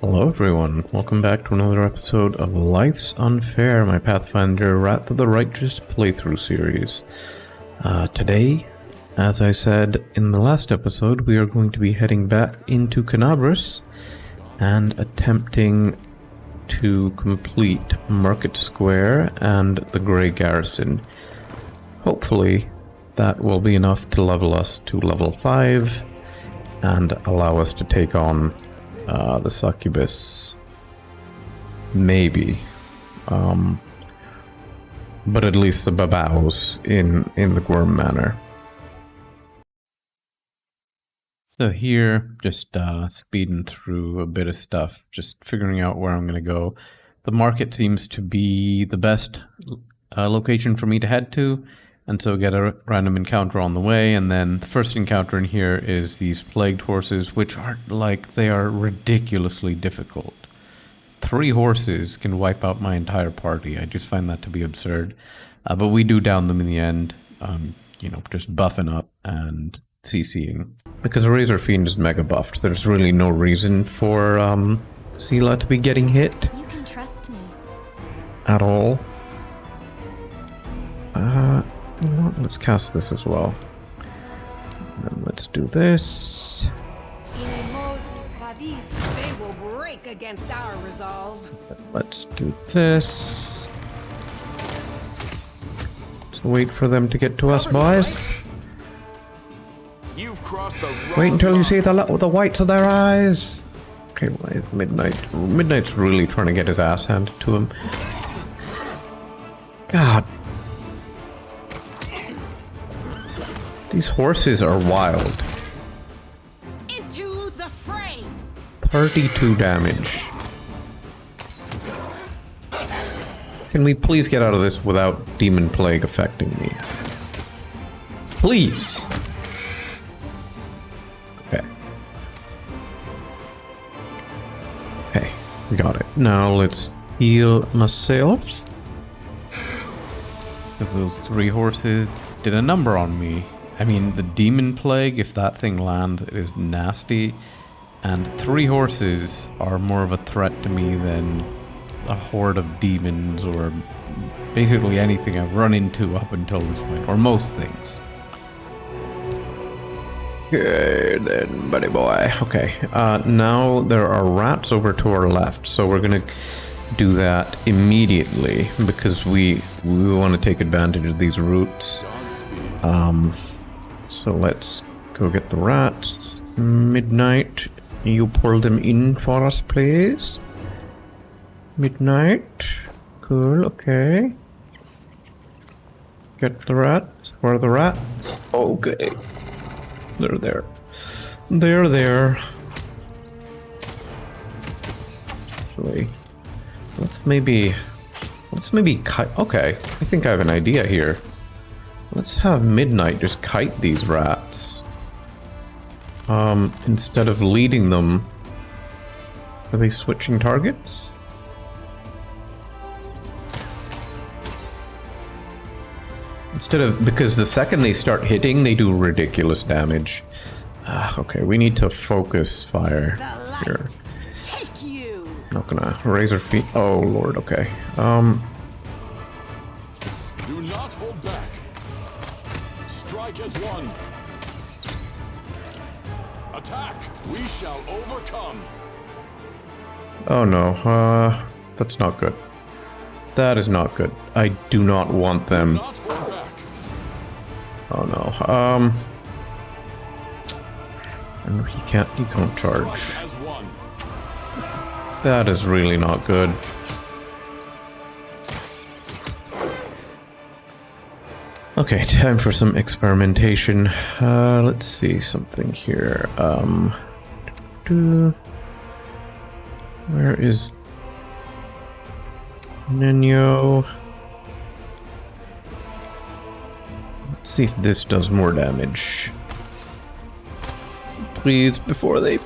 Hello everyone, welcome back to another episode of Life's Unfair, my Pathfinder Wrath of the Righteous playthrough series. Today, as I said in the last episode, we are going to be heading back into Canabris and attempting to complete Market Square and the Grey Garrison. Hopefully that will be enough to level us to level 5 and allow us to take on the succubus, maybe, but at least the Babaus in the Gwyrm Manor. So here, just speeding through a bit of stuff, just figuring out where I'm going to go. The market seems to be the best location for me to head to, and so get a random encounter on the way, and then the first encounter in here is these plagued horses, which are they are ridiculously difficult. 3 horses can wipe out my entire party. I just find that to be absurd. But we do down them in the end, just buffing up and CCing. Because Razor Fiend is mega buffed, there's really no reason for Sela to be getting hit. You can trust me. At all. You know what? Let's cast this as well. And let's do this. They will break against our resolve. Let's do this. Let's wait for them to get to us, boys. You've crossed the Wait until you see the whites of their eyes. Okay, well, Midnight. Midnight's really trying to get his ass handed to him. God. These horses are wild. Into the fray. 32 damage. Can we please get out of this without Demon Plague affecting me? Please! Okay. Okay, we got it. Now let's heal myself. Because those 3 horses did a number on me. I mean, the Demon Plague, if that thing lands, it is nasty. And 3 horses are more of a threat to me than a horde of demons or basically anything I've run into up until this point, or most things. Okay, then, buddy boy. Okay, now there are rats over to our left, so we're gonna do that immediately because we want to take advantage of these roots. So let's go get the rats. Midnight, you pull them in for us, please. Midnight. Cool, okay. Get the rats. Where are the rats? Okay. They're there. They're there. Actually, let's maybe kite. Okay, I think I have an idea here. Let's have Midnight just kite these rats. Instead of leading them. Are they switching targets? Because the second they start hitting, they do ridiculous damage. Okay, we need to focus fire here. Take you. Not gonna Razor Feet. Oh lord, okay. Do not hold back. Strike as one. Attack! We shall overcome. Oh no, that's not good. That is not good. I do not want them. Not hold back. Oh no, and he can't charge. Strike as one. That is really not good. Okay, time for some experimentation. Let's see something here. Where is Nino? Let's see if this does more damage. Please, before they.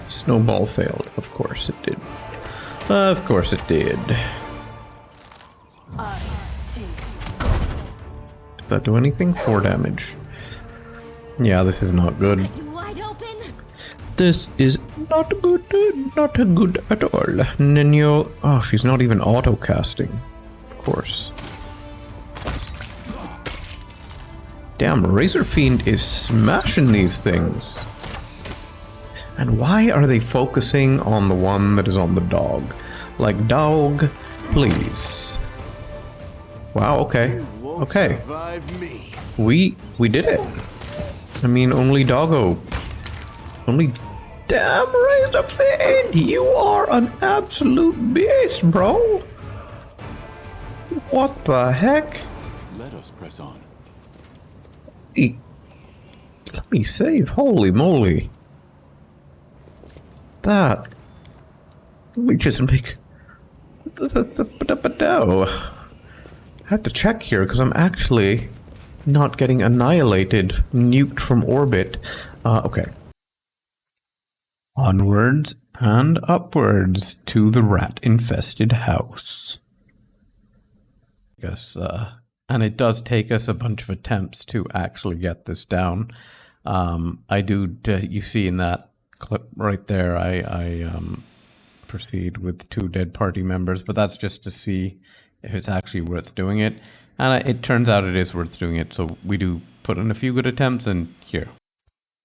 Snowball failed. Of course it did. Of course it did. Did that do anything? 4 damage. Yeah, this is not good. This is not good, not good at all. Nino, oh, she's not even auto-casting. Of course. Damn, Razor Fiend is smashing these things. And why are they focusing on the one that is on the dog? Like, dog, please. Wow, okay. Okay. We did it. I mean, only doggo. Only damn Razor Fiend, you are an absolute beast, bro. What the heck? Let us press on. Let me save. Holy moly. That. Let me just make. I have to check here because I'm actually not getting annihilated, nuked from orbit. Okay. Onwards and upwards to the rat-infested house. Guess, and it does take us a bunch of attempts to actually get this down. I do, you see in that clip right there, I proceed with 2 dead party members, but that's just to see if it's actually worth doing it. And it turns out it is worth doing it, so we do put in a few good attempts, and here.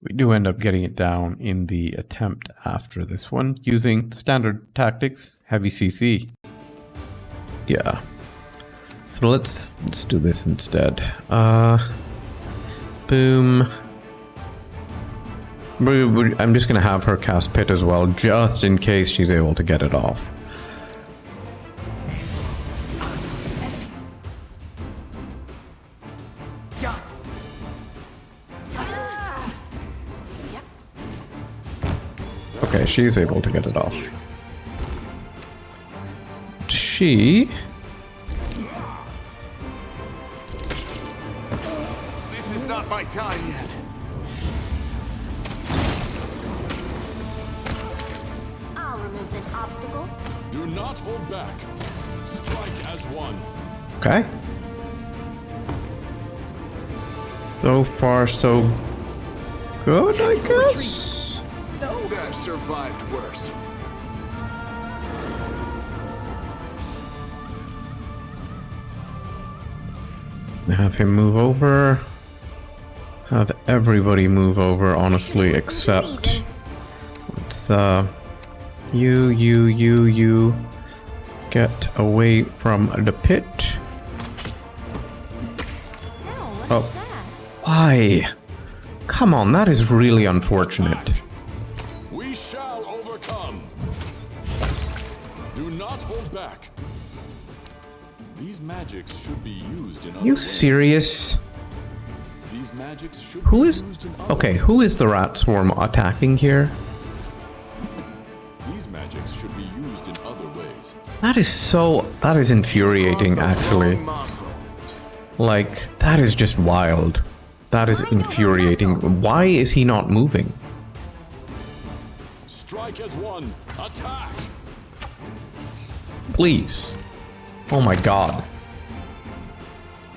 We do end up getting it down in the attempt after this one, using standard tactics, heavy CC. Yeah. So let's do this instead. Boom. I'm just gonna have her cast Pit as well, just in case she's able to get it off. Okay, she's able to get it off. She... This is not my time yet. I'll remove this obstacle. Do not hold back. Strike as one. Okay. So far, so good, I guess. I've survived worse. Have him move over. Have everybody move over, honestly, except... Let's, you get away from the pit. Oh. Why? Come on, that is really unfortunate. We shall overcome. Do not hold back. These magics should be used in other You ways. serious? These magics should Who be is... used in other Okay, ways. who is the rat swarm attacking here? These magics should be used in other ways. That is so... That is infuriating, actually. Like, that is just wild. That is infuriating. Why is he not moving? Strike as one. Attack. Please. Oh my god.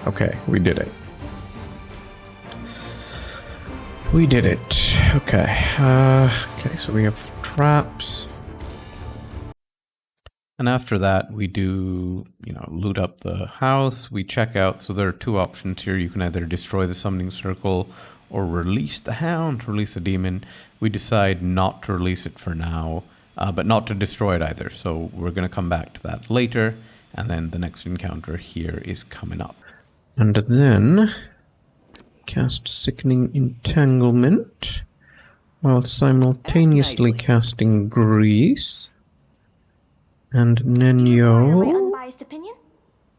Okay, we did it. We did it. Okay. Okay, so we have traps. And after that, we do, loot up the house. We check out. So there are 2 options here. You can either destroy the summoning circle or release the hound, release the demon. We decide not to release it for now, but not to destroy it either. So we're going to come back to that later. And then the next encounter here is coming up. And then cast Sickening Entanglement while simultaneously casting Grease. And Very Nenyo unbiased opinion.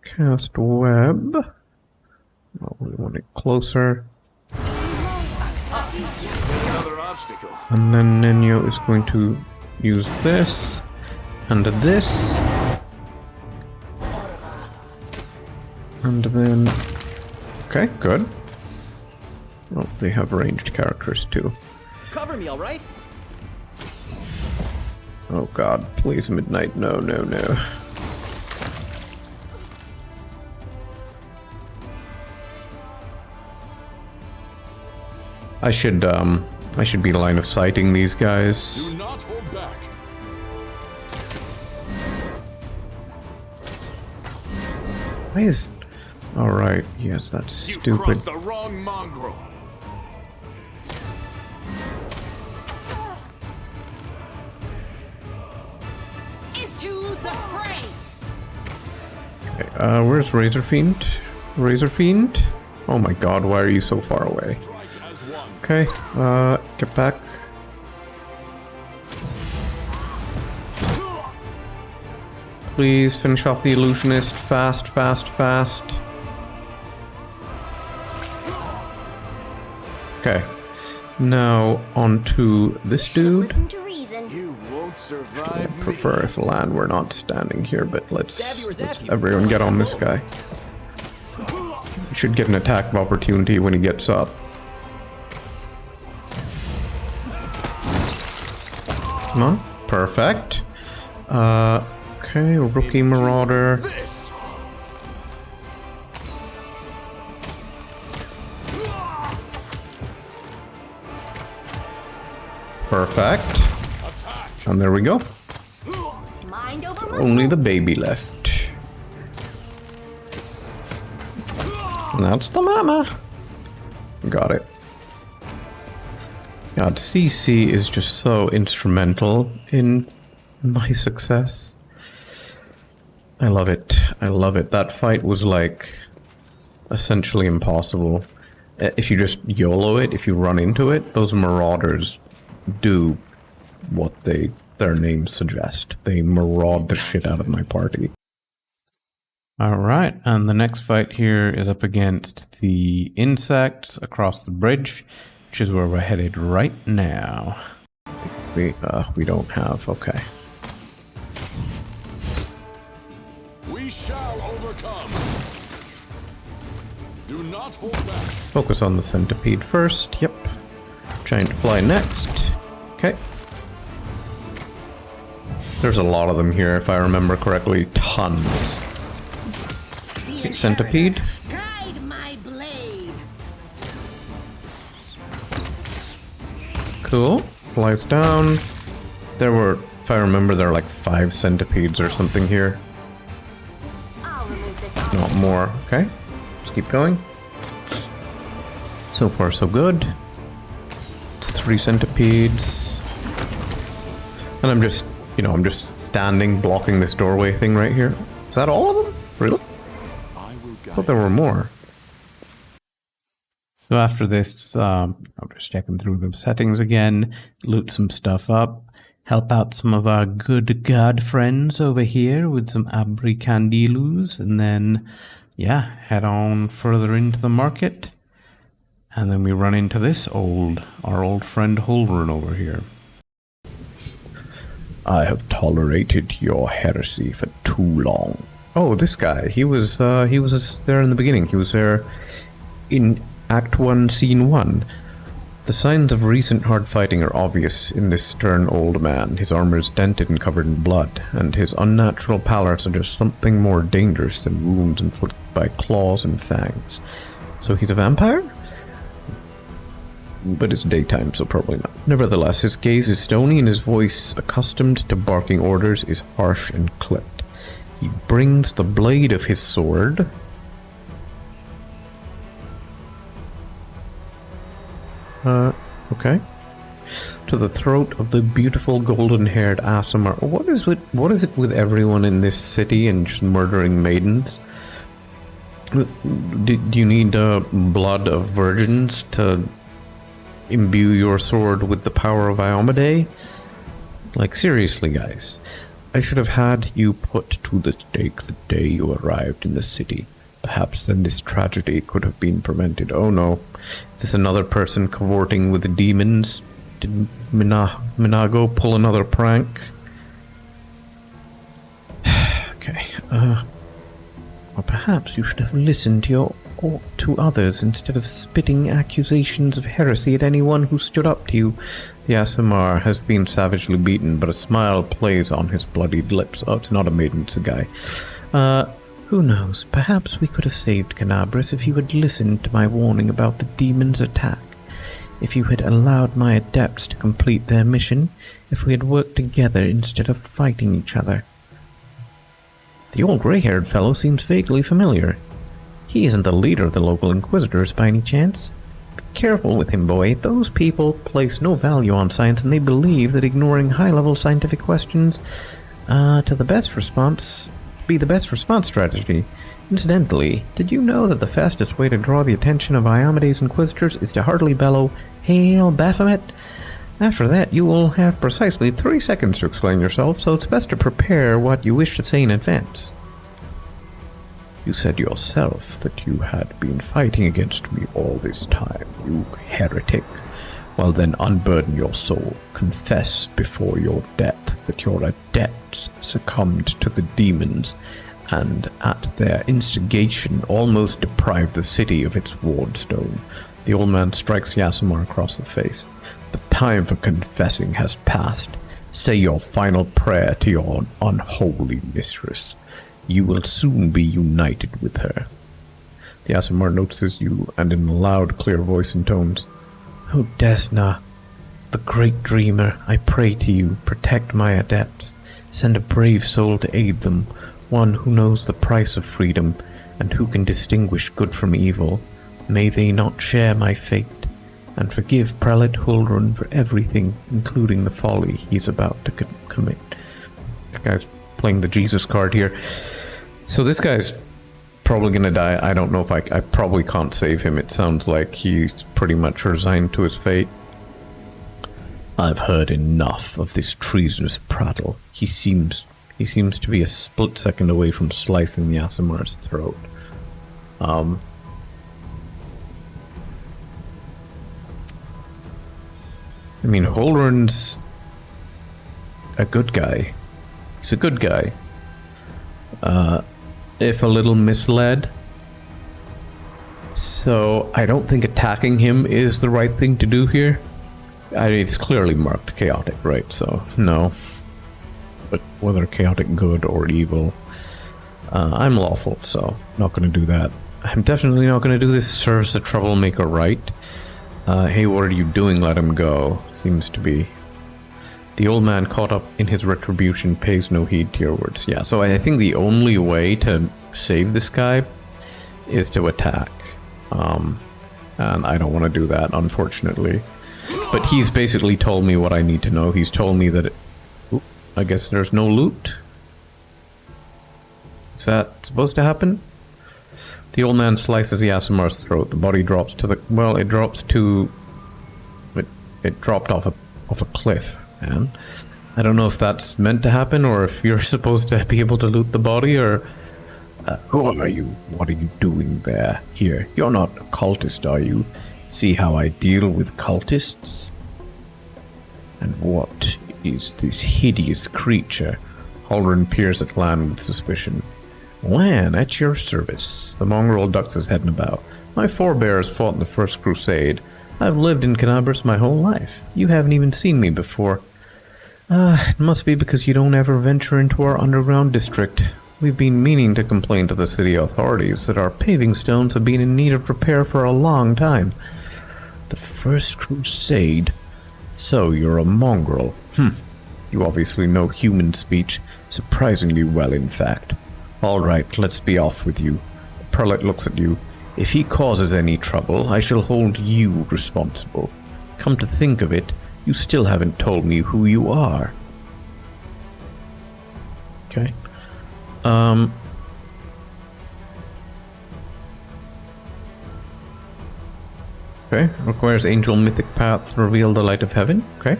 cast Web. Well, we want it closer. Another obstacle. And then Nenyo is going to use this and this. And then... Okay, good. Well, they have ranged characters too. Cover me, all right? Oh god, please Midnight, no, no, no. I should I should be line of sighting these guys. Do not hold back. Why is... Alright, yes, that's You've stupid. crossed the wrong mongrel. Into the fray! Okay, where's Razor Fiend? Razor Fiend? Oh my god, why are you so far away? Strike as one. Okay, get back. Please finish off the illusionist. Fast, fast, fast. Okay. Now on to this dude. Listen to reason. You won't I survive prefer if land were not standing here, but let's everyone get on this guy. He should get an attack of opportunity when he gets up. Come on. Perfect. Okay, rookie marauder. this. Perfect. And there we go. Mind over muscle. Only the baby left. And that's the mama. Got it. God, CC is just so instrumental in my success. I love it. I love it. That fight was like essentially impossible. If you just YOLO it, if you run into it, those marauders do what their names suggest. They maraud the shit out of my party. Alright, and the next fight here is up against the insects across the bridge, which is where we're headed right now. We don't have, okay. We shall overcome. Do not hold back. Focus on the centipede first, yep. Giant fly next. Okay. There's a lot of them here, if I remember correctly. Tons. Okay, centipede. Guide my blade! Cool. Flies down. There were, if I remember, there were like 5 centipedes or something here. I'll remove this Not obstacle. more. Okay. Let's keep going. So far, so good. It's 3 centipedes. And I'm just, I'm just standing, blocking this doorway thing right here. Is that all of them? Really? I will I guide thought there were more. So after this, I'm just checking through the settings again, loot some stuff up, help out some of our good god friends over here with some Abrikandilus, and then, yeah, head on further into the market. And then we run into this our old friend Hulrun over here. I have tolerated your heresy for too long. Oh, this guy. He was there in the beginning. He was there in Act 1, Scene 1. The signs of recent hard fighting are obvious in this stern old man. His armor is dented and covered in blood, and his unnatural pallor suggests something more dangerous than wounds inflicted by claws and fangs. So he's a vampire? But it's daytime, so probably not. Nevertheless, his gaze is stony and his voice, accustomed to barking orders, is harsh and clipped. He brings the blade of his sword. Okay. To the throat of the beautiful golden-haired Aasimar. What is it with everyone in this city and just murdering maidens? Do you need blood of virgins to imbue your sword with the power of Iomade? Like, seriously, guys. I should have had you put to the stake the day you arrived in the city. Perhaps then this tragedy could have been prevented. Oh no. Is this another person cavorting with the demons? Did Minago pull another prank? Okay. Or perhaps you should have listened to others instead of spitting accusations of heresy at anyone who stood up to you. The Aasimar has been savagely beaten, but a smile plays on his bloodied lips. Oh, it's not a maiden, it's a guy. Who knows? Perhaps we could have saved Canabras if you had listened to my warning about the demon's attack. if you had allowed my adepts to complete their mission, if we had worked together instead of fighting each other. The old gray-haired fellow seems vaguely familiar. He isn't the leader of the local Inquisitors by any chance. Be careful with him, boy. Those people place no value on science, and they believe that ignoring high-level scientific questions be the best response strategy. Incidentally, did you know that the fastest way to draw the attention of Iomede's Inquisitors is to heartily bellow, "Hail Baphomet"? After that, you will have precisely 3 seconds to explain yourself, so it's best to prepare what you wish to say in advance. You said yourself that you had been fighting against me all this time, you heretic. Well then, unburden your soul. Confess before your death that your adepts succumbed to the demons, and at their instigation almost deprived the city of its wardstone. The old man strikes Yasimar across the face. The time for confessing has passed. Say your final prayer to your unholy mistress. You will soon be united with her. The Yasimar notices you, and in a loud, clear voice and tones, "O Desna, the great dreamer, I pray to you, protect my adepts. Send a brave soul to aid them, one who knows the price of freedom, and who can distinguish good from evil. May they not share my fate, and forgive Prelate Hulrun for everything, including the folly he's about to commit." This guy's playing the Jesus card here. So this guy's probably gonna die. I don't know if I probably can't save him. It sounds like he's pretty much resigned to his fate. I've heard enough of this treasonous prattle. He seems to be a split second away from slicing the Yasimar's throat. I mean, Hulrun's a good guy. He's a good guy. If a little misled. So, I don't think attacking him is the right thing to do here. It's clearly marked chaotic, right? So, no. But whether chaotic good or evil, I'm lawful, so not going to do that. I'm definitely not going to do this serves the troublemaker right. Hey, what are you doing? Let him go. Seems to be. The old man, caught up in his retribution, pays no heed to your words. Yeah, so I think the only way to save this guy is to attack. And I don't want to do that, unfortunately. But he's basically told me what I need to know. He's told me that I guess there's no loot. Is that supposed to happen? The old man slices Yasimar's throat. The body drops to the... Well, it drops to... It dropped off a cliff, man. I don't know if that's meant to happen, or if you're supposed to be able to loot the body, or... who are you? What are you doing there? Here, you're not a cultist, are you? See how I deal with cultists? And what is this hideous creature? Hulrun peers at Lan with suspicion. Lan, at your service. The mongrel ducks his head about. My forebears fought in the First Crusade. I've lived in Canabras my whole life. You haven't even seen me before. It must be because you don't ever venture into our underground district. We've been meaning to complain to the city authorities that our paving stones have been in need of repair for a long time. The First Crusade? So you're a mongrel. You obviously know human speech. Surprisingly well, in fact. All right, let's be off with you. The prelate looks at you. If he causes any trouble, I shall hold you responsible. Come to think of it, you still haven't told me who you are. Okay. Okay, requires angel mythic path to reveal the light of heaven. Okay.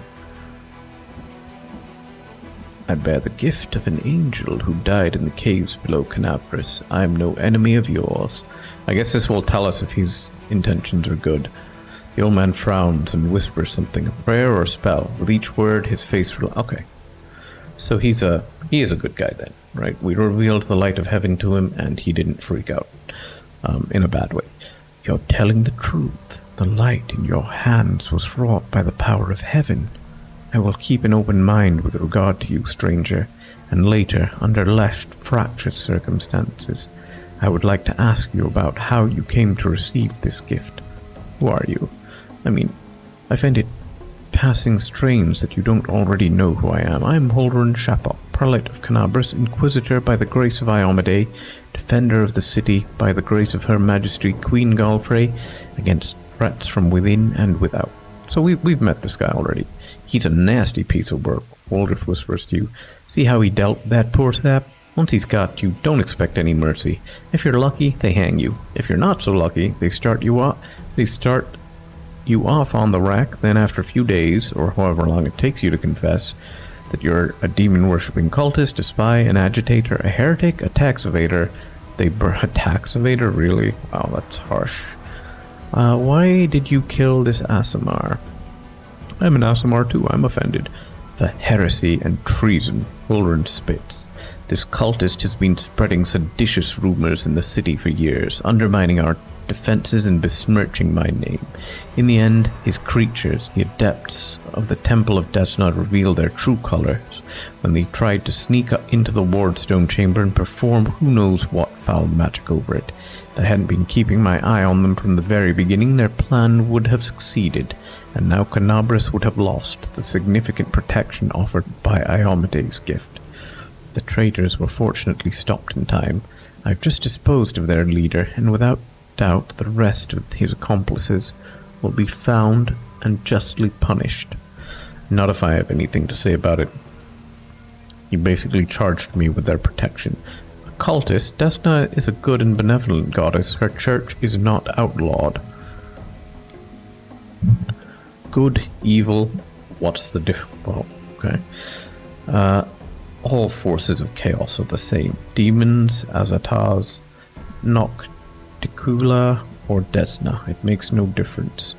I bear the gift of an angel who died in the caves below Canabras. I am no enemy of yours. I guess this will tell us if his intentions are good. The old man frowns and whispers something, a prayer or a spell. With each word, his face... Okay. So he is a good guy then, right? We revealed the light of heaven to him, and he didn't freak out in a bad way. You're telling the truth. The light in your hands was wrought by the power of heaven. I will keep an open mind with regard to you, stranger, and later, under less fractious circumstances, I would like to ask you about how you came to receive this gift. Who are you? I mean, I find it passing strange that you don't already know who I am. I am Hulrun Shapok, Prelate of Canabras, Inquisitor by the grace of Iomade, Defender of the city by the grace of Her Majesty Queen Galfrey, against threats from within and without. So we've met this guy already. He's a nasty piece of work, Waldriff whispers to you. See how he dealt with that poor sap? Once he's got you, don't expect any mercy. If you're lucky, they hang you. If you're not so lucky, they start you off on the rack, then after a few days, or however long it takes you to confess that you're a demon-worshipping cultist, a spy, an agitator, a heretic, a tax evader. A tax evader? Really? Wow, that's harsh. Why did you kill this Aasimar? I'm an Aasimar too, I'm offended. The heresy and treason, Hulrun spits. This cultist has been spreading seditious rumors in the city for years, undermining our defenses and besmirching my name. In the end, his creatures, the adepts of the Temple of Desna, revealed their true colors when they tried to sneak into the Wardstone Chamber and perform who knows what foul magic over it. If I hadn't been keeping my eye on them from the very beginning, their plan would have succeeded, and now Canabras would have lost the significant protection offered by Iomede's gift. The traitors were fortunately stopped in time. I've just disposed of their leader, and without doubt the rest of his accomplices will be found and justly punished. Not if I have anything to say about it. You basically charged me with their protection. A cultist, Desna is a good and benevolent goddess. Her church is not outlawed. Good, evil, what's the difference? Well, okay. All forces of chaos are the same. Demons, Azatars, Nocticula, or Desna. It makes no difference.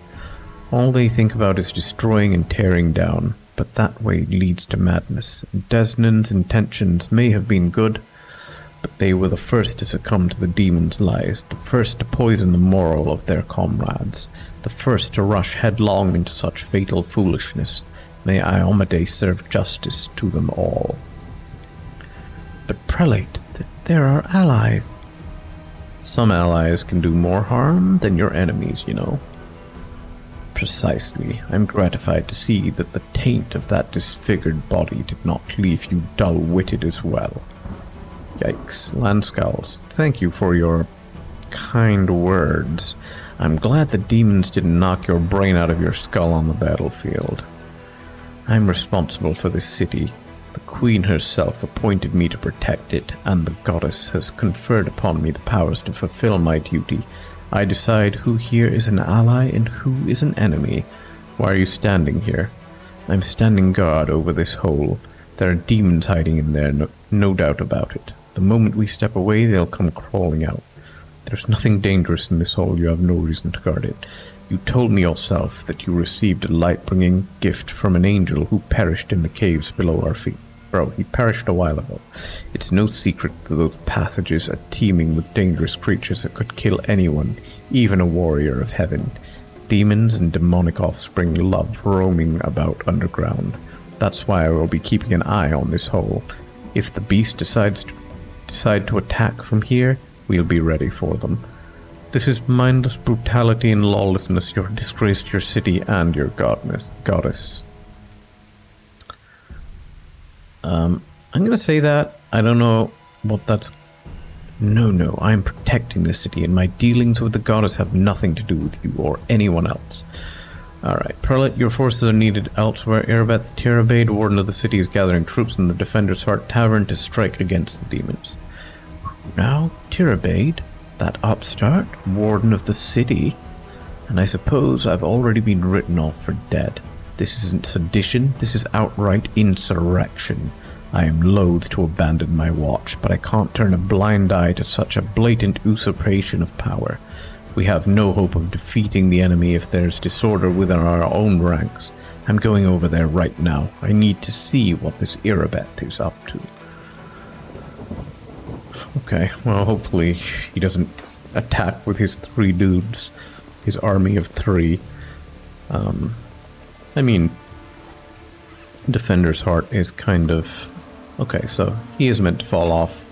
All they think about is destroying and tearing down, but that way leads to madness. Desnan's intentions may have been good, but they were the first to succumb to the demons' lies, the first to poison the moral of their comrades, the first to rush headlong into such fatal foolishness. May Iomade serve justice to them all. But Prelate, they're our allies. Some allies can do more harm than your enemies, you know. Precisely. I'm gratified to see that the taint of that disfigured body did not leave you dull-witted as well. Yikes. Landscowls, thank you for your kind words. I'm glad the demons didn't knock your brain out of your skull on the battlefield. I'm responsible for this city. The Queen herself appointed me to protect it, and the goddess has conferred upon me the powers to fulfill my duty. I decide who here is an ally and who is an enemy. Why are you standing here? I'm standing guard over this hole. There are demons hiding in there, no doubt about it. The moment we step away, they'll come crawling out. There's nothing dangerous in this hole. You have no reason to guard it. You told me yourself that you received a light-bringing gift from an angel who perished in the caves below our feet. Bro, he perished a while ago. It's no secret that those passages are teeming with dangerous creatures that could kill anyone, even a warrior of heaven. Demons and demonic offspring love roaming about underground. That's why I will be keeping an eye on this hole. If the beast decide to attack from here, we'll be ready for them. This is mindless brutality and lawlessness. You're a disgrace to your city and your goddess. I'm gonna say that. I don't know what that's... No, I'm protecting the city, and my dealings with the goddess have nothing to do with you or anyone else. Alright, Prelate, your forces are needed elsewhere. Erebeth Tirabade, warden of the city, is gathering troops in the Defender's Heart Tavern to strike against the demons. Now, Tirabade, that upstart, warden of the city, and I suppose I've already been written off for dead. This isn't sedition, this is outright insurrection. I am loath to abandon my watch, but I can't turn a blind eye to such a blatant usurpation of power. We have no hope of defeating the enemy if there's disorder within our own ranks. I'm going over there right now. I need to see what this Erebeth is up to. Okay, well, hopefully he doesn't attack with his 3 dudes. His army of 3. I mean, Defender's Heart is kind of... Okay, so he is meant to fall off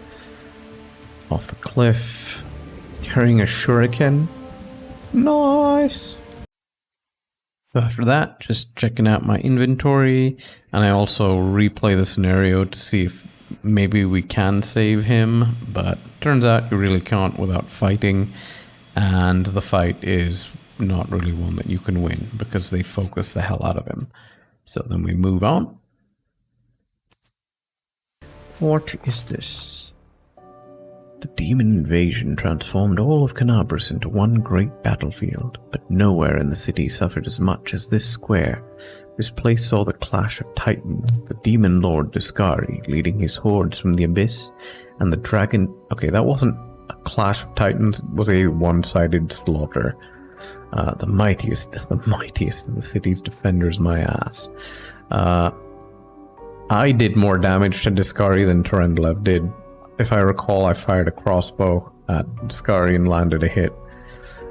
the cliff. He's carrying a shuriken. Nice! So after that, just checking out my inventory, and I also replay the scenario to see if maybe we can save him, but turns out you really can't without fighting, and the fight is not really one that you can win because they focus the hell out of him. So then we move on. What is this? The demon invasion transformed all of Canabras into one great battlefield, but nowhere in the city suffered as much as this square. This place saw the clash of titans, the demon lord Discari leading his hordes from the abyss, and the dragon... Okay, that wasn't a clash of titans, it was a one-sided slaughter. The mightiest of the city's defenders, my ass. I did more damage to Discari than Terendlev did. If I recall, I fired a crossbow at Discari and landed a hit.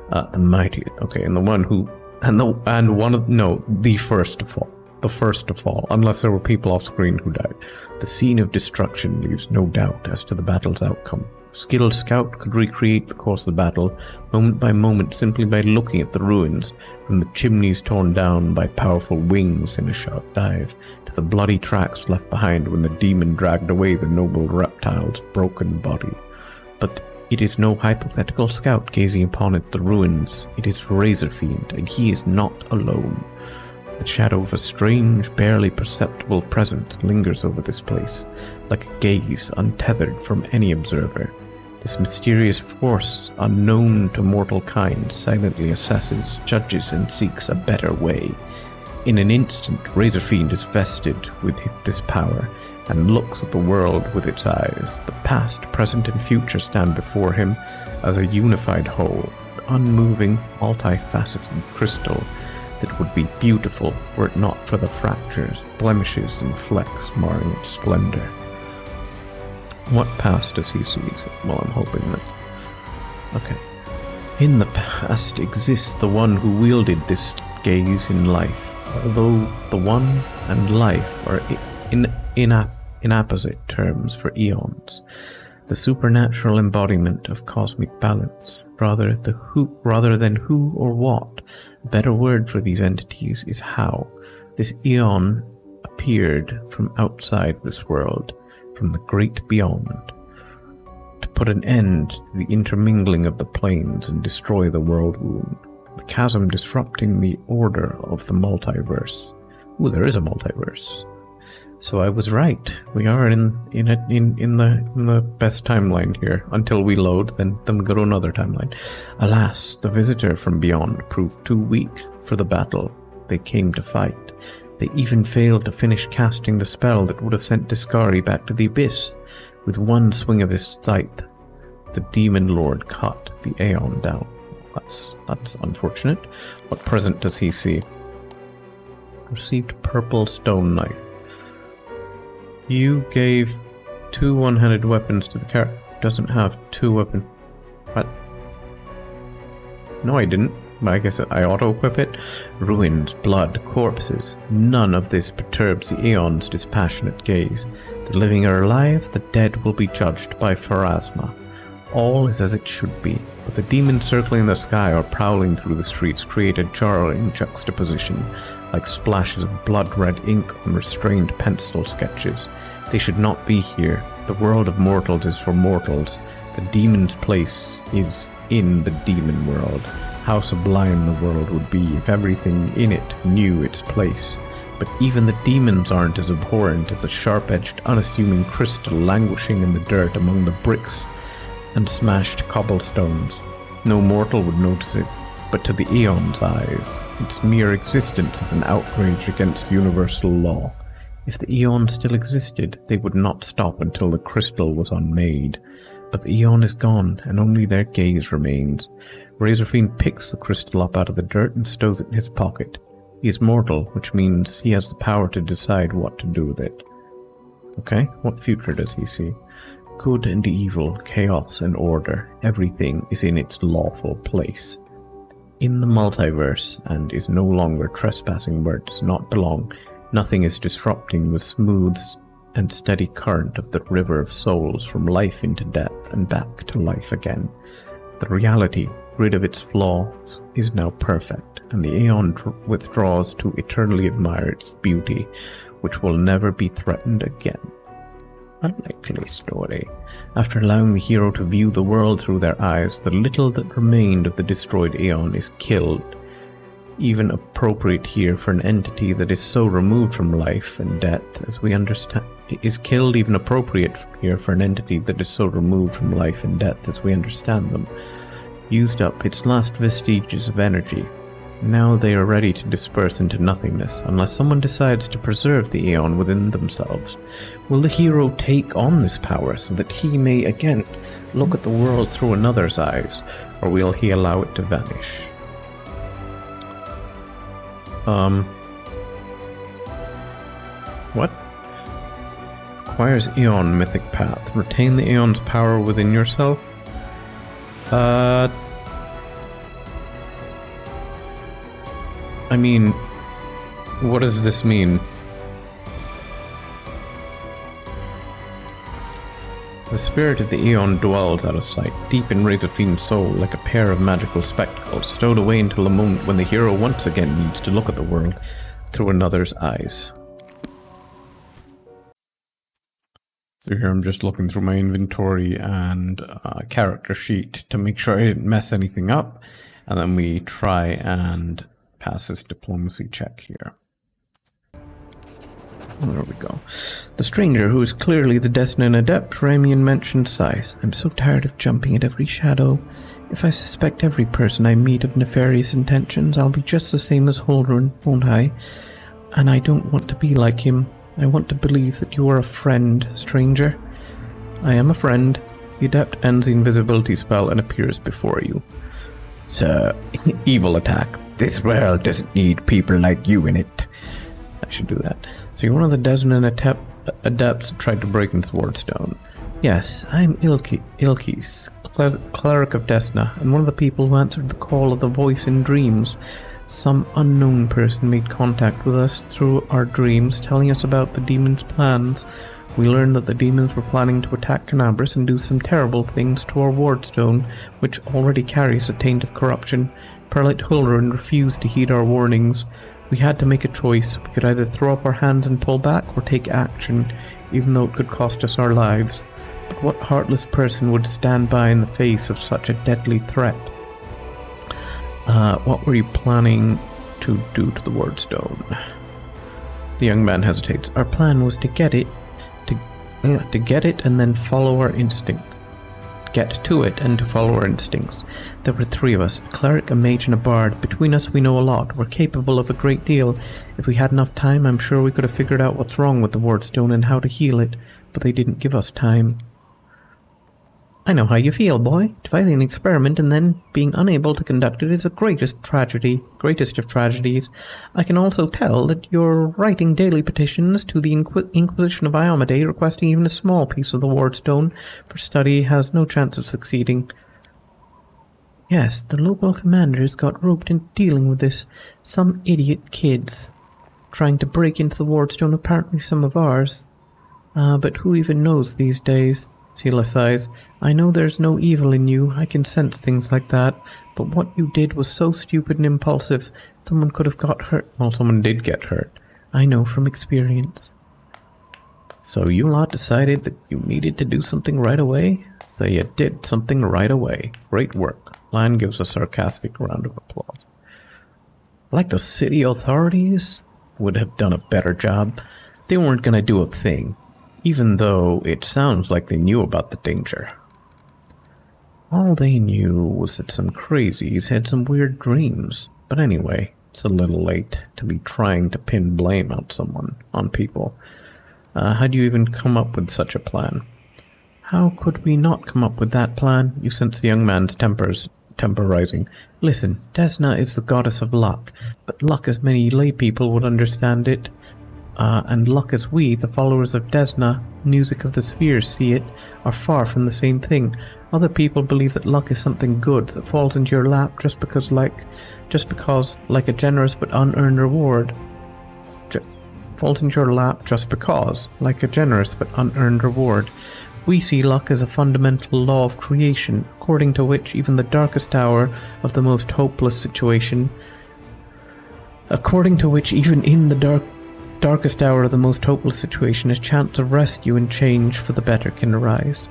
The mighty, okay, and the one who, the first to fall. The first to fall, unless there were people off screen who died. The scene of destruction leaves no doubt as to the battle's outcome. A skilled scout could recreate the course of the battle, moment by moment, simply by looking at the ruins, from the chimneys torn down by powerful wings in a sharp dive, to the bloody tracks left behind when the demon dragged away the noble reptile's broken body. But it is no hypothetical scout gazing upon it, the ruins. It is Razorfiend, and he is not alone. The shadow of a strange, barely perceptible presence lingers over this place, like a gaze untethered from any observer. This mysterious force, unknown to mortal kind, silently assesses, judges, and seeks a better way. In an instant, Razorfiend is vested with this power, and looks at the world with its eyes. The past, present, and future stand before him as a unified whole, unmoving, multifaceted crystal that would be beautiful were it not for the fractures, blemishes, and flecks marring its splendor. What past does he see? Well, I'm hoping that... Okay. In the past exists the one who wielded this gaze in life, although the one and life are in apposite terms for eons. The supernatural embodiment of cosmic balance, rather than who or what. A better word for these entities is how. This eon appeared from outside this world, from the great beyond, to put an end to the intermingling of the planes and destroy the world wound, the chasm disrupting the order of the multiverse. Ooh, there is a multiverse. So I was right. We are in the best timeline here. Until we load, then we go to another timeline. Alas, the visitor from beyond proved too weak for the battle they came to fight. They even failed to finish casting the spell that would have sent Discari back to the abyss. With one swing of his scythe, the demon lord cut the Aeon down. That's unfortunate. What present does he see? Received purple stone knife. You gave 2 one-handed weapons to the character. Doesn't have 2 weapons. What? No, I didn't. But I guess I auto-equip it. Ruins, blood, corpses. None of this perturbs the Aeon's dispassionate gaze. The living are alive, the dead will be judged by Pharasma. All is as it should be, but the demons circling the sky or prowling through the streets create a jarring juxtaposition, like splashes of blood-red ink on restrained pencil sketches. They should not be here. The world of mortals is for mortals. The demon's place is in the demon world. How sublime the world would be if everything in it knew its place. But even the demons aren't as abhorrent as a sharp-edged, unassuming crystal languishing in the dirt among the bricks and smashed cobblestones. No mortal would notice it, but to the Aeon's eyes, its mere existence is an outrage against universal law. If the Aeon still existed, they would not stop until the crystal was unmade. But the Aeon is gone, and only their gaze remains. Razorfiend picks the crystal up out of the dirt and stows it in his pocket. He is mortal, which means he has the power to decide what to do with it. Okay, what future does he see? Good and evil, chaos and order, everything is in its lawful place. In the multiverse, and is no longer trespassing where it does not belong, nothing is disrupting the smooth and steady current of the river of souls from life into death and back to life again. The reality, rid of its flaws, is now perfect, and the Aeon withdraws to eternally admire its beauty, which will never be threatened again. Unlikely story. After allowing the hero to view the world through their eyes, the little that remained of the destroyed Aeon is killed. Even appropriate here for an entity that is so removed from life and death as we understand is killed even appropriate here for an entity that is so removed from life and death as we understand them. Used up its last vestiges of energy. Now they are ready to disperse into nothingness unless someone decides to preserve the Aeon within themselves. Will the hero take on this power so that he may again look at the world through another's eyes, or will he allow it to vanish? What? Acquires Aeon Mythic Path. Retain the Aeon's power within yourself? I mean, what does this mean? The spirit of the Aeon dwells out of sight, deep in Razorfiend's soul, like a pair of magical spectacles, stowed away until the moment when the hero once again needs to look at the world through another's eyes. So here I'm just looking through my inventory and character sheet to make sure I didn't mess anything up, and then we try and pass this diplomacy check here. There we go. The stranger, who is clearly the Desnan adept, Ramien mentioned sighs. I'm so tired of jumping at every shadow. If I suspect every person I meet of nefarious intentions, I'll be just the same as Hulrun, won't I? And I don't want to be like him. I want to believe that you are a friend, stranger. I am a friend. The adept ends the invisibility spell and appears before you. Sir, evil attack. This world doesn't need people like you in it. I should do that. So you're one of the Desnan adepts that tried to break into the Wardstone. Yes, I'm Ilkes, cleric of Desna, and one of the people who answered the call of the voice in dreams. Some unknown person made contact with us through our dreams, telling us about the demons' plans. We learned that the demons were planning to attack Canabras and do some terrible things to our Wardstone, which already carries a taint of corruption. Prelate Hulrun refused to heed our warnings. We had to make a choice. We could either throw up our hands and pull back, or take action, even though it could cost us our lives. But what heartless person would stand by in the face of such a deadly threat? What were you planning to do to the Wardstone? The young man hesitates. Our plan was to get it, to get it and then follow our instinct. Get to it and to follow our instincts. There were three of us, a cleric, a mage, and a bard. Between us we know a lot. We're capable of a great deal. If we had enough time, I'm sure we could have figured out what's wrong with the Wardstone and how to heal it, but they didn't give us time. I know how you feel, boy. Devising an experiment and then being unable to conduct it is the greatest of tragedies. I can also tell that you're writing daily petitions to the Inquisition of Iomade requesting even a small piece of the Wardstone for study has no chance of succeeding. Yes, the local commanders got roped into dealing with this. Some idiot kids trying to break into the Wardstone, apparently some of ours. But who even knows these days? Sheila sighs. I know there's no evil in you. I can sense things like that. But what you did was so stupid and impulsive. Someone could have got hurt. Well, someone did get hurt. I know from experience. So you lot decided that you needed to do something right away? So you did something right away. Great work. Lion gives a sarcastic round of applause. Like the city authorities would have done a better job. They weren't going to do a thing. Even though it sounds like they knew about the danger. All they knew was that some crazies had some weird dreams. But anyway, it's a little late to be trying to pin blame on people. How do you even come up with such a plan? How could we not come up with that plan? You sense the young man's temper rising. Listen, Desna is the goddess of luck, but luck as many lay people would understand it. And luck as we, the followers of Desna, music of the spheres, see it, are far from the same thing. Other people believe that luck is something good that falls into your lap just because, like a generous but unearned reward. Falls into your lap just because, like a generous but unearned reward. We see luck as a fundamental law of creation, according to which even the darkest hour of the most hopeless situation according to which even in the darkest hour of the most hopeless situation, a chance of rescue and change for the better can arise.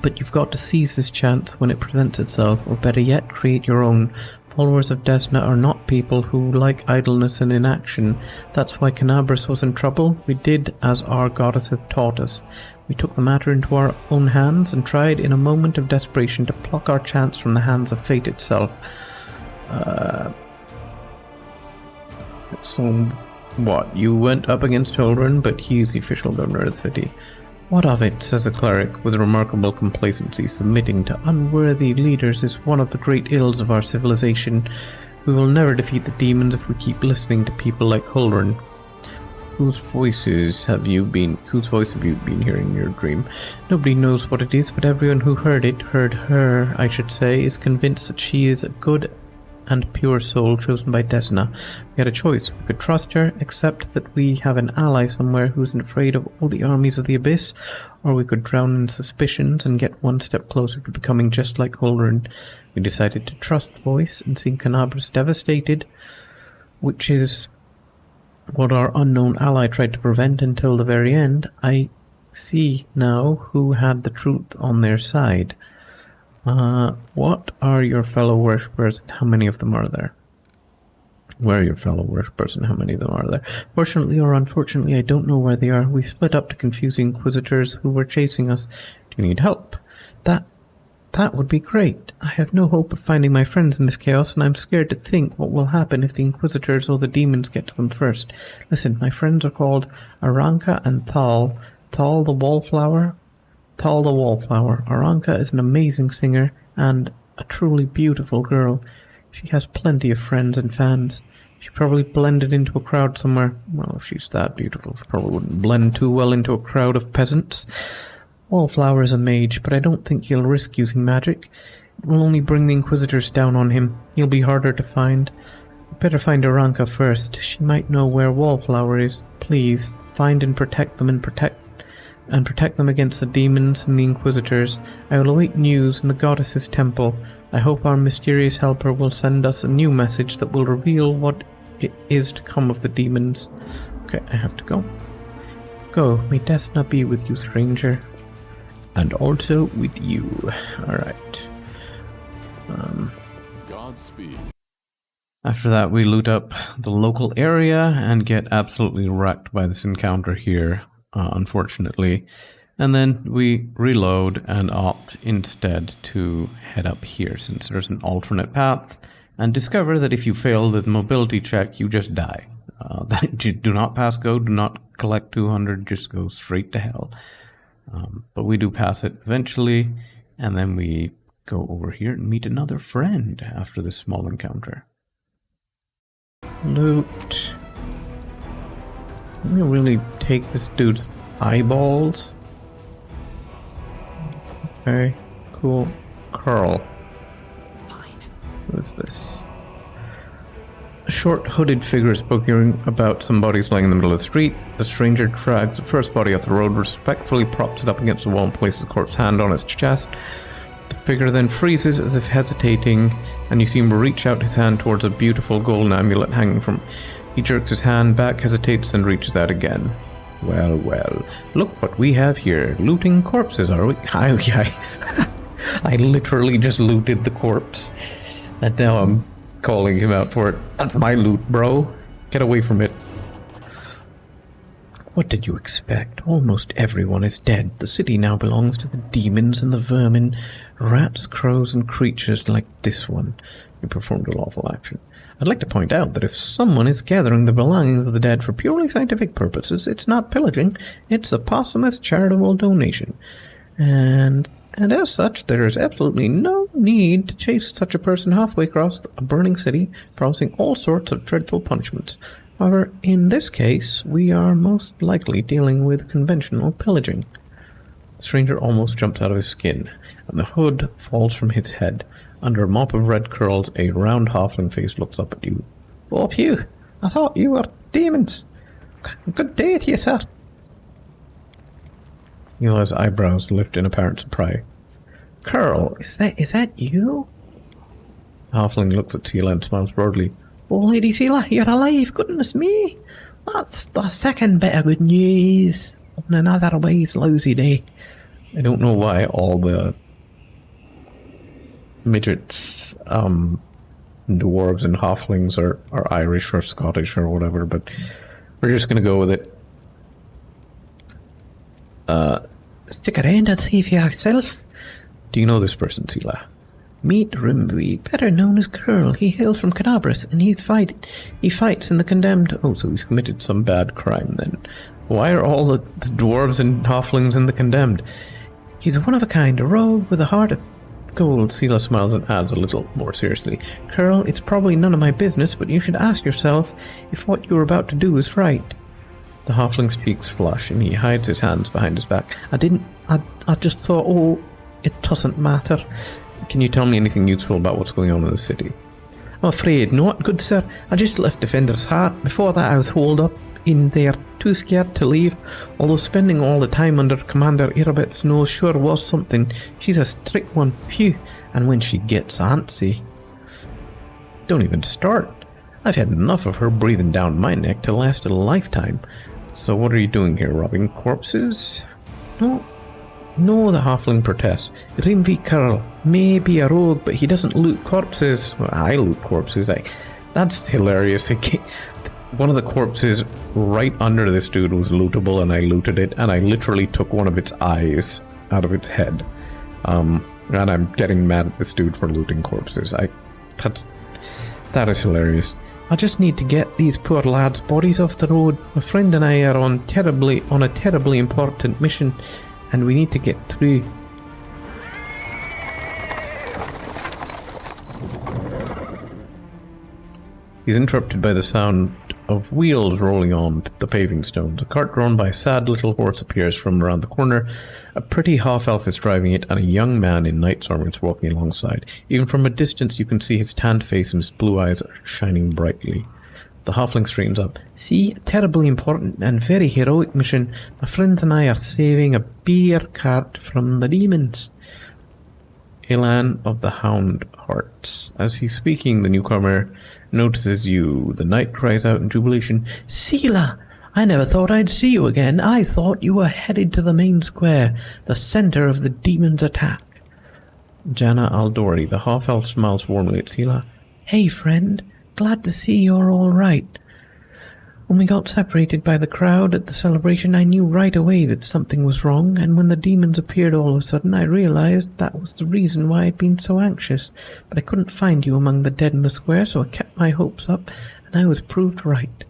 But you've got to seize this chance when it presents itself, or better yet, create your own. Followers of Desna are not people who like idleness and inaction. That's why Canabras was in trouble. We did as our goddess had taught us. We took the matter into our own hands and tried in a moment of desperation to pluck our chance from the hands of fate itself. So what? You went up against Hulrun, but he's the official governor of the city. What of it, says a cleric, with remarkable complacency. Submitting to unworthy leaders is one of the great ills of our civilization. We will never defeat the demons if we keep listening to people like Hulrun. Whose voice have you been hearing in your dream? Nobody knows what it is, but everyone who heard her, I should say, is convinced that she is a good and pure soul chosen by Desna. We had a choice. We could trust her, accept that we have an ally somewhere who isn't afraid of all the armies of the Abyss, or we could drown in suspicions and get one step closer to becoming just like Hulrun. We decided to trust the voice, and seeing Canabras devastated, which is what our unknown ally tried to prevent until the very end, I see now who had the truth on their side. What are your fellow worshippers and how many of them are there? Where are your fellow worshippers and how many of them are there? Fortunately or unfortunately, I don't know where they are. We split up to confuse the inquisitors who were chasing us. Do you need help? That would be great. I have no hope of finding my friends in this chaos, and I'm scared to think what will happen if the inquisitors or the demons get to them first. Listen, my friends are called Aranka and Thal. Thal the Wallflower. Aranka is an amazing singer and a truly beautiful girl. She has plenty of friends and fans. She probably blended into a crowd somewhere. Well, if she's that beautiful, she probably wouldn't blend too well into a crowd of peasants. Wallflower is a mage, but I don't think he'll risk using magic. It will only bring the inquisitors down on him. He'll be harder to find. We'd better find Aranka first. She might know where Wallflower is. Please, find and protect them and protect them against the demons and the inquisitors. I will await news in the goddess's temple. I hope our mysterious helper will send us a new message that will reveal what it is to come of the demons. Okay, I have to go. Go, may Desna be with you, stranger. And also with you. Alright. Godspeed. After that, we loot up the local area and get absolutely wrecked by this encounter here, unfortunately. And then we reload and opt instead to head up here, since there's an alternate path, and discover that if you fail the mobility check, you just die. Do not pass go, do not collect 200, just go straight to hell. But we do pass it eventually, and then we go over here and meet another friend after this small encounter. Loot. I'm gonna really take this dude's eyeballs. Okay, cool. Carl. Fine. Who is this? A short hooded figure is poking about some bodies lying in the middle of the street. The stranger drags the first body off the road, respectfully props it up against the wall and places the corpse's hand on its chest. The figure then freezes as if hesitating, and you see him reach out his hand towards a beautiful golden amulet hanging from. He jerks his hand back, hesitates, and reaches out again. Well, well, look what we have here. Looting corpses, are we? I literally just looted the corpse, and now I'm calling him out for it. That's my loot, bro. Get away from it. What did you expect? Almost everyone is dead. The city now belongs to the demons and the vermin, rats, crows, and creatures like this one. You performed a lawful action. I'd like to point out that if someone is gathering the belongings of the dead for purely scientific purposes, it's not pillaging, it's a posthumous charitable donation. And as such, there is absolutely no need to chase such a person halfway across a burning city, promising all sorts of dreadful punishments. However, in this case, we are most likely dealing with conventional pillaging. The stranger almost jumps out of his skin, and the hood falls from his head. Under a mop of red curls, a round halfling face looks up at you. Oh, phew! I thought you were demons. Good day to you, sir. Eli's eyebrows lift in apparent surprise. Curl, is that you? The halfling looks at Tila and smiles broadly. Oh, Lady Seela, you're alive, goodness me. That's the second bit of good news on an otherwise lousy day. I don't know why all the midgets, dwarves and halflings are Irish or Scottish or whatever, but we're just going to go with it. Stick around and see for yourself. Do you know this person, Seela? Meet Rimby, better known as Curl. He hails from Canabras, and he fights in the Condemned. Oh, so he's committed some bad crime then. Why are all the dwarves and halflings in the Condemned? He's one of a kind, a rogue with a heart of gold. Seela smiles and adds a little more seriously. Curl, it's probably none of my business, but you should ask yourself if what you're about to do is right. The halfling's cheeks flush, and he hides his hands behind his back. I just thought, oh, it doesn't matter. Can you tell me anything useful about what's going on in the city? I'm afraid not, good sir. I just left Defender's Heart. Before that I was holed up in there, too scared to leave, although spending all the time under Commander Irabet's nose sure was something. She's a strict one, phew, and when she gets antsy. Don't even start. I've had enough of her breathing down my neck to last a lifetime. So what are you doing here, robbing corpses? No, the halfling protests. Rimby Curl may be a rogue, but he doesn't loot corpses. Well, I loot corpses. That's hilarious. One of the corpses right under this dude was lootable, and I looted it, and I literally took one of its eyes out of its head. And I'm getting mad at this dude for looting corpses. That is hilarious. I just need to get these poor lads' bodies off the road. My friend and I are on a terribly important mission, and we need to get through. He's interrupted by the sound of wheels rolling on the paving stones. A cart drawn by a sad little horse appears from around the corner. A pretty half-elf is driving it, and a young man in knight's armor is walking alongside. Even from a distance you can see his tanned face and his blue eyes are shining brightly. The halfling straightens up. See, a terribly important and very heroic mission. My friends and I are saving a beer cart from the demons. Ilan of the Hound Hearts. As he's speaking, the newcomer notices you. The knight cries out in jubilation, Seela! I never thought I'd see you again. I thought you were headed to the main square, the center of the demon's attack. Jana Aldori, the half-elf, smiles warmly at Seela. Hey, friend. Glad to see you're all right. When we got separated by the crowd at the celebration, I knew right away that something was wrong, and when the demons appeared all of a sudden, I realized that was the reason why I'd been so anxious. But I couldn't find you among the dead in the square, so I kept my hopes up, and I was proved right.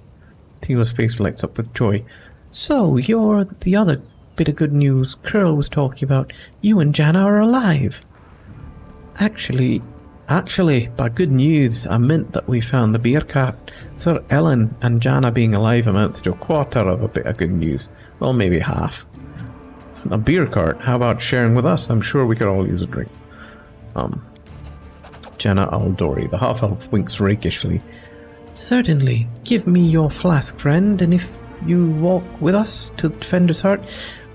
Tila's face lights up with joy. So, you're the other bit of good news Curl was talking about. You and Jana are alive. Actually, by good news, I meant that we found the beer cart. Sir Ellen and Jana being alive amounts to a quarter of a bit of good news. Well, maybe half. A beer cart? How about sharing with us? I'm sure we could all use a drink. Jana Aldori, the half-elf, winks rakishly. Certainly. Give me your flask, friend, and if you walk with us to Defender's Heart,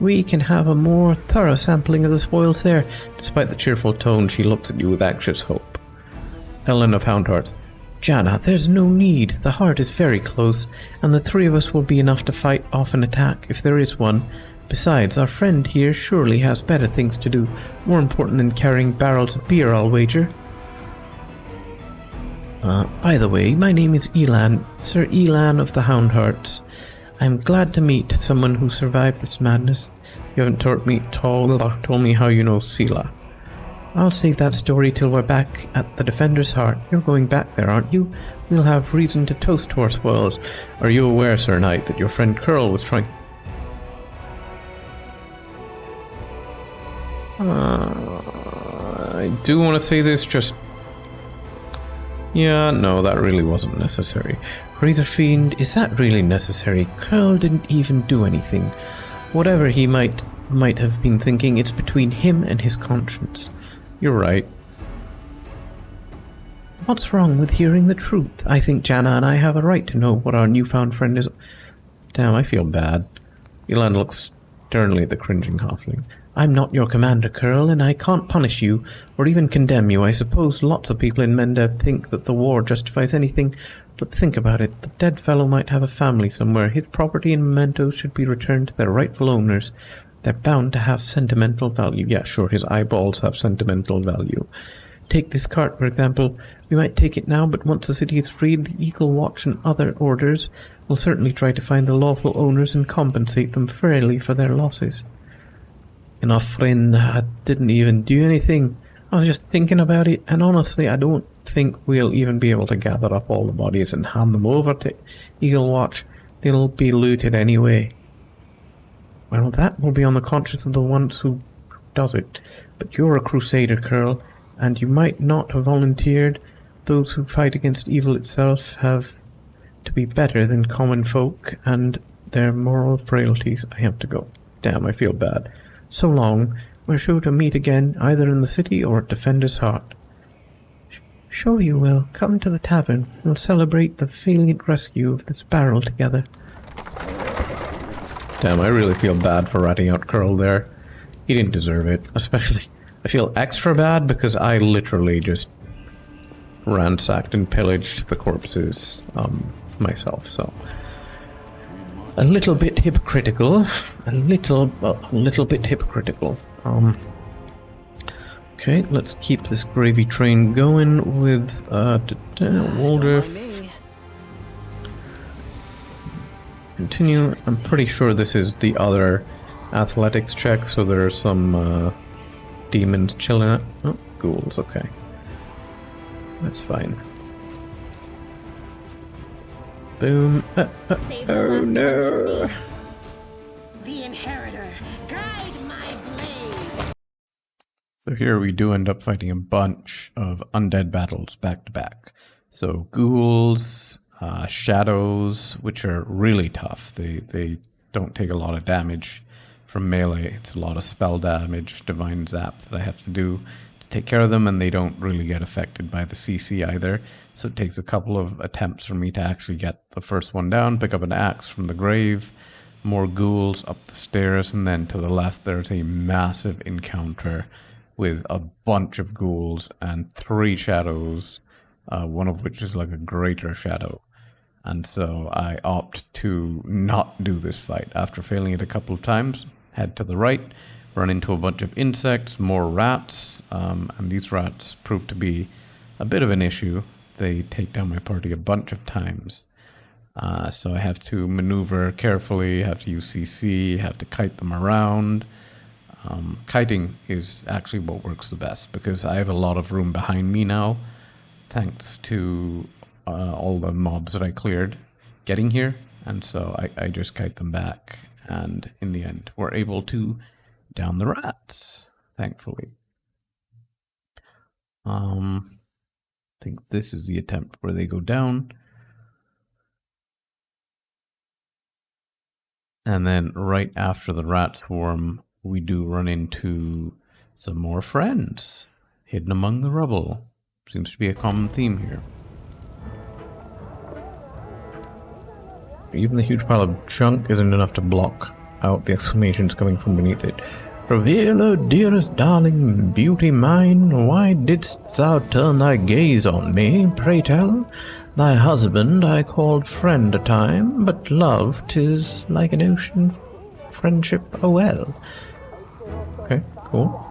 we can have a more thorough sampling of the spoils there. Despite the cheerful tone, she looks at you with anxious hope. Ellen of Houndheart. Jana, there's no need. The heart is very close, and the three of us will be enough to fight off an attack, if there is one. Besides, our friend here surely has better things to do, more important than carrying barrels of beer, I'll wager. By the way, my name is Elan, Sir Elan of the Houndhearts. I'm glad to meet someone who survived this madness. You haven't told me how you know Seela. I'll save that story till we're back at the Defender's Heart. You're going back there, aren't you? We'll have reason to toast to our spoils. Are you aware, Sir Knight, that your friend Curl was trying... I do want to say this, just... Yeah, no, that really wasn't necessary. Razor Fiend, is that really necessary? Curl didn't even do anything. Whatever he might have been thinking, it's between him and his conscience. You're right. What's wrong with hearing the truth? I think Jana and I have a right to know what our newfound friend is... Damn, I feel bad. Elan looks sternly at the cringing halfling. I'm not your commander, Curl, and I can't punish you, or even condemn you. I suppose lots of people in Menda think that the war justifies anything But think about it. The dead fellow might have a family somewhere. His property and mementos should be returned to their rightful owners. They're bound to have sentimental value. Yeah, sure, his eyeballs have sentimental value. Take this cart, for example. We might take it now, but once the city is freed, the Eagle Watch and other orders will certainly try to find the lawful owners and compensate them fairly for their losses. Enough, friend. I didn't even do anything. I was just thinking about it, and honestly, I don't think we'll even be able to gather up all the bodies and hand them over to Eagle Watch. They'll be looted anyway. Well, that will be on the conscience of the ones who does it. But you're a crusader, Curl, and you might not have volunteered. Those who fight against evil itself have to be better than common folk, and their moral frailties. I have to go. Damn, I feel bad. So long. We're sure to meet again, either in the city or at Defender's Heart. Sure you will. Come to the tavern. We'll celebrate the valiant rescue of this barrel together. Damn, I really feel bad for ratting out Curl there. He didn't deserve it. Especially, I feel extra bad because I literally just ransacked and pillaged the corpses myself, so... A little bit hypocritical. A little bit hypocritical. Okay, let's keep this gravy train going with Waldorf. Continue. I'm pretty sure this is the other athletics check, so there are some demons chilling out. Oh, ghouls, okay. That's fine. Boom. Oh no. The inheritor, guide my blade. So here we do end up fighting a bunch of undead battles back to back. So ghouls, shadows, which are really tough. They don't take a lot of damage from melee. It's a lot of spell damage, divine zap that I have to do to take care of them, and they don't really get affected by the CC either. So it takes a couple of attempts for me to actually get the first one down, pick up an axe from the grave, more ghouls up the stairs, and then to the left there's a massive encounter with a bunch of ghouls and 3 shadows, one of which is like a greater shadow. And so I opt to not do this fight. After failing it a couple of times, head to the right, run into a bunch of insects, more rats, and these rats prove to be a bit of an issue. They take down my party a bunch of times. So I have to maneuver carefully, have to use CC, have to kite them around. Kiting is actually what works the best because I have a lot of room behind me now, thanks to all the mobs that I cleared getting here. And so I just kite them back, and in the end we're able to down the rats, thankfully. I think this is the attempt where they go down. And then right after the rat swarm, we do run into some more friends hidden among the rubble. Seems to be a common theme here. Even the huge pile of junk isn't enough to block out the exclamations coming from beneath it. Revealer, dearest darling, beauty mine, why didst thou turn thy gaze on me, pray tell? Thy husband I called friend a time, but love 'tis like an ocean, friendship a well. Okay, cool.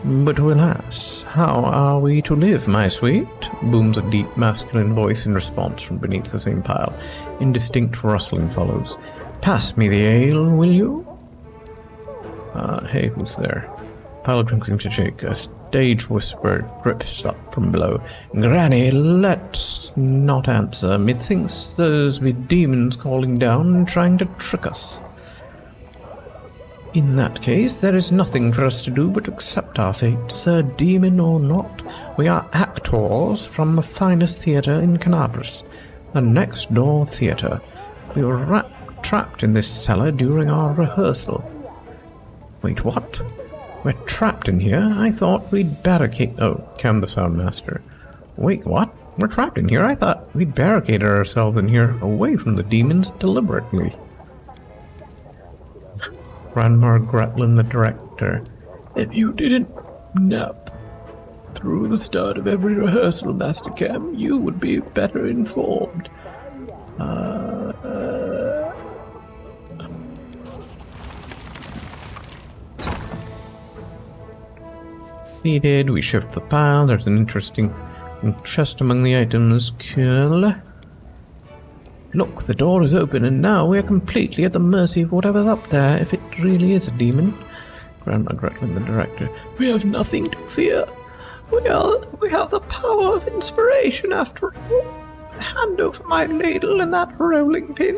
But alas, how are we to live, my sweet? Booms a deep masculine voice in response from beneath the same pile. Indistinct rustling follows. Pass me the ale, will you? Hey, who's there? Pile of drink seems to shake. A stage whisper drips up from below. Granny, let's not answer. Methinks those be demons calling down and trying to trick us. In that case, there is nothing for us to do but accept our fate, sir demon or not. We are actors from the finest theatre in Canabras, the next door theatre. We were trapped in this cellar during our rehearsal. Wait, what? We're trapped in here? I thought we'd barricade... Oh, Cam the Soundmaster. Wait, what? We're trapped in here? I thought we'd barricaded ourselves in here away from the demons deliberately. Ranmar Gratlin, the director. If you didn't... No. through the start of every rehearsal, Master Cam. You would be better informed. Needed. We shift the pile. There's an interesting chest among the items. Cool. Look, the door is open, and now we are completely at the mercy of whatever's up there, if it really is a demon. Grandma Gretchen, the director. We have nothing to fear. We have the power of inspiration, after all. Hand over my ladle and that rolling pin.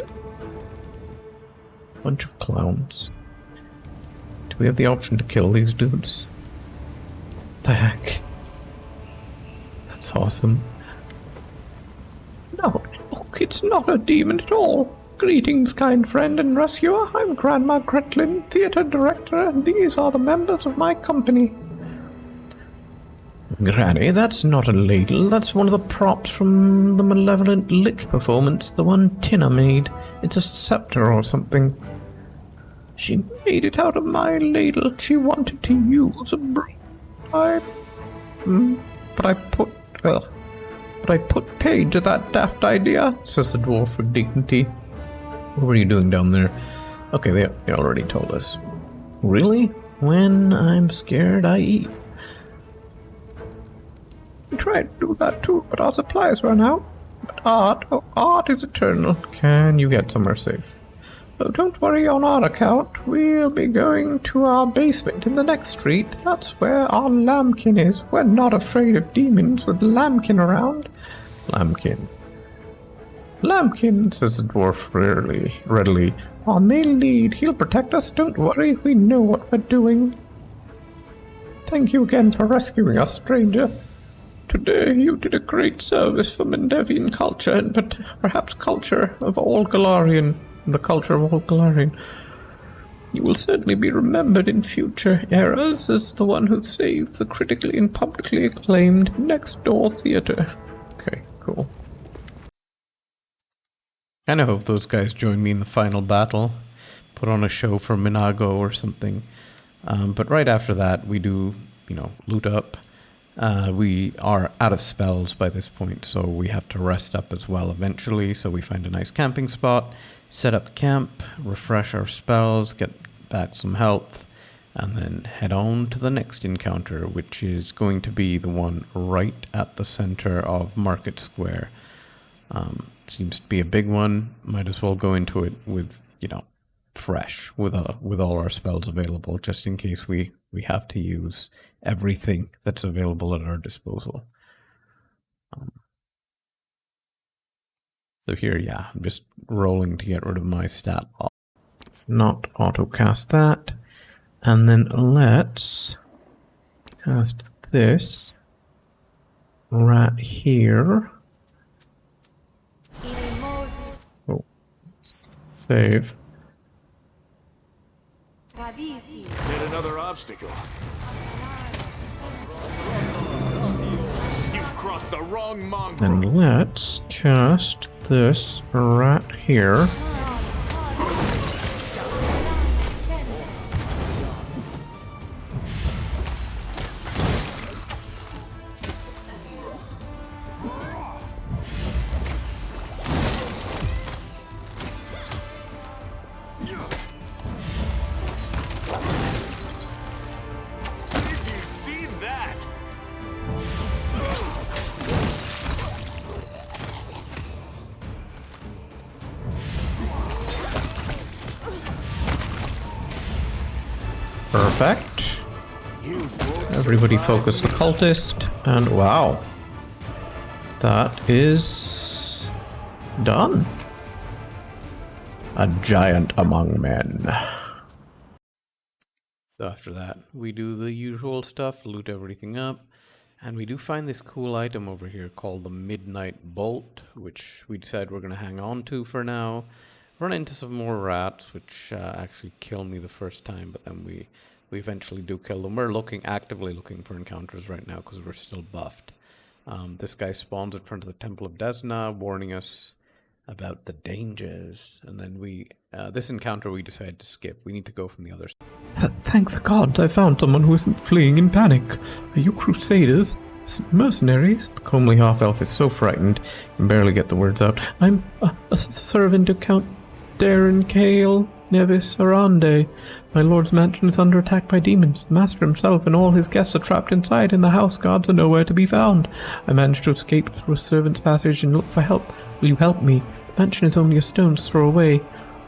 Bunch of clowns. Do we have the option to kill these dudes? The heck? That's awesome. No, look, it's not a demon at all. Greetings, kind friend and rescuer. I'm Grandma Gretlin, theater director, and these are the members of my company. Granny, that's not a ladle. That's one of the props from the Malevolent Lich performance, the one Tina made. It's a scepter or something. She made it out of my ladle. She wanted to use a broom. But I put paid to that daft idea, says the dwarf with dignity. What were you doing down there? Okay, they already told us. Really? When I'm scared, I eat. We tried to do that too, but our supplies ran out. But art is eternal. Can you get somewhere safe? Oh, don't worry on our account. We'll be going to our basement in the next street. That's where our lambkin is. We're not afraid of demons with lambkin around. Lambkin, says the dwarf readily. Our main lead, he'll protect us. Don't worry, we know what we're doing. Thank you again for rescuing us, stranger. Today you did a great service for Mendevian culture, and perhaps culture of all Galarian. The culture of all Galarian. You will certainly be remembered in future eras as the one who saved the critically and publicly acclaimed Next Door Theater. Okay, cool. I hope those guys join me in the final battle. Put on a show for Minago or something. But right after that, we do, loot up. We are out of spells by this point, so we have to rest up as well eventually. So we find a nice camping spot, set up camp, refresh our spells, get back some health, and then head on to the next encounter, which is going to be the one right at the center of Market Square. Seems to be a big one. Might as well go into it with, fresh, with all our spells available, just in case we have to use everything that's available at our disposal. So here, I'm just rolling to get rid of my stat off. Not auto-cast that. And then let's cast this right here. Oh, save. Hit another obstacle. You've crossed the wrong mongrel. Then let's cast this right here. Perfect. Everybody focus the cultist, and wow. That is done. A giant among men. So after that, we do the usual stuff, loot everything up, and we do find this cool item over here called the Midnight Bolt, which we decide we're going to hang on to for now. Run into some more rats, which actually kill me the first time, but then we eventually do kill them. We're actively looking for encounters right now because we're still buffed. This guy spawns in front of the Temple of Desna, warning us about the dangers. And then this encounter we decide to skip. We need to go from the other side. Thank the gods I found someone who isn't fleeing in panic. Are you crusaders? Mercenaries? The comely half-elf is so frightened, he can barely get the words out. I'm a servant of Count Darren Cale Nevis Harambe. My lord's mansion is under attack by demons. The master himself and all his guests are trapped inside, and the house guards are nowhere to be found. I managed to escape through a servant's passage and look for help. Will you help me? The mansion is only a stone's throw away,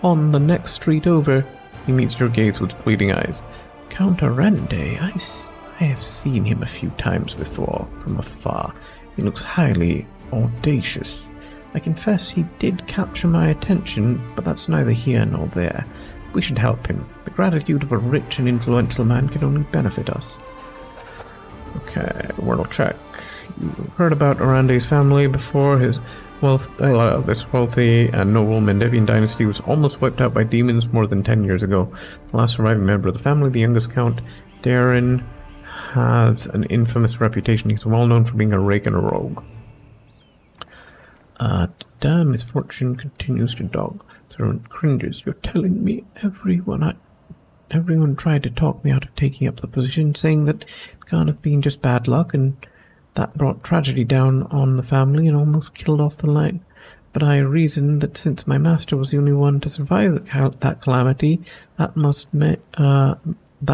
on the next street over. He meets your gaze with pleading eyes. Count Harambe, I have seen him a few times before, from afar. He looks highly audacious. I confess he did capture my attention, but that's neither here nor there. We should help him. The gratitude of a rich and influential man can only benefit us. Okay, wordle check. You've heard about Harambe's family before. His wealth, this wealthy and noble Mendevian dynasty was almost wiped out by demons more than 10 years ago. The last surviving member of the family, the youngest Count Darren, has an infamous reputation. He's well known for being a rake and a rogue. Damn, misfortune continues to dog. Servant cringes. You're telling me everyone tried to talk me out of taking up the position, saying that it can't have been just bad luck, and that brought tragedy down on the family and almost killed off the line. But I reasoned that since my master was the only one to survive that calamity, that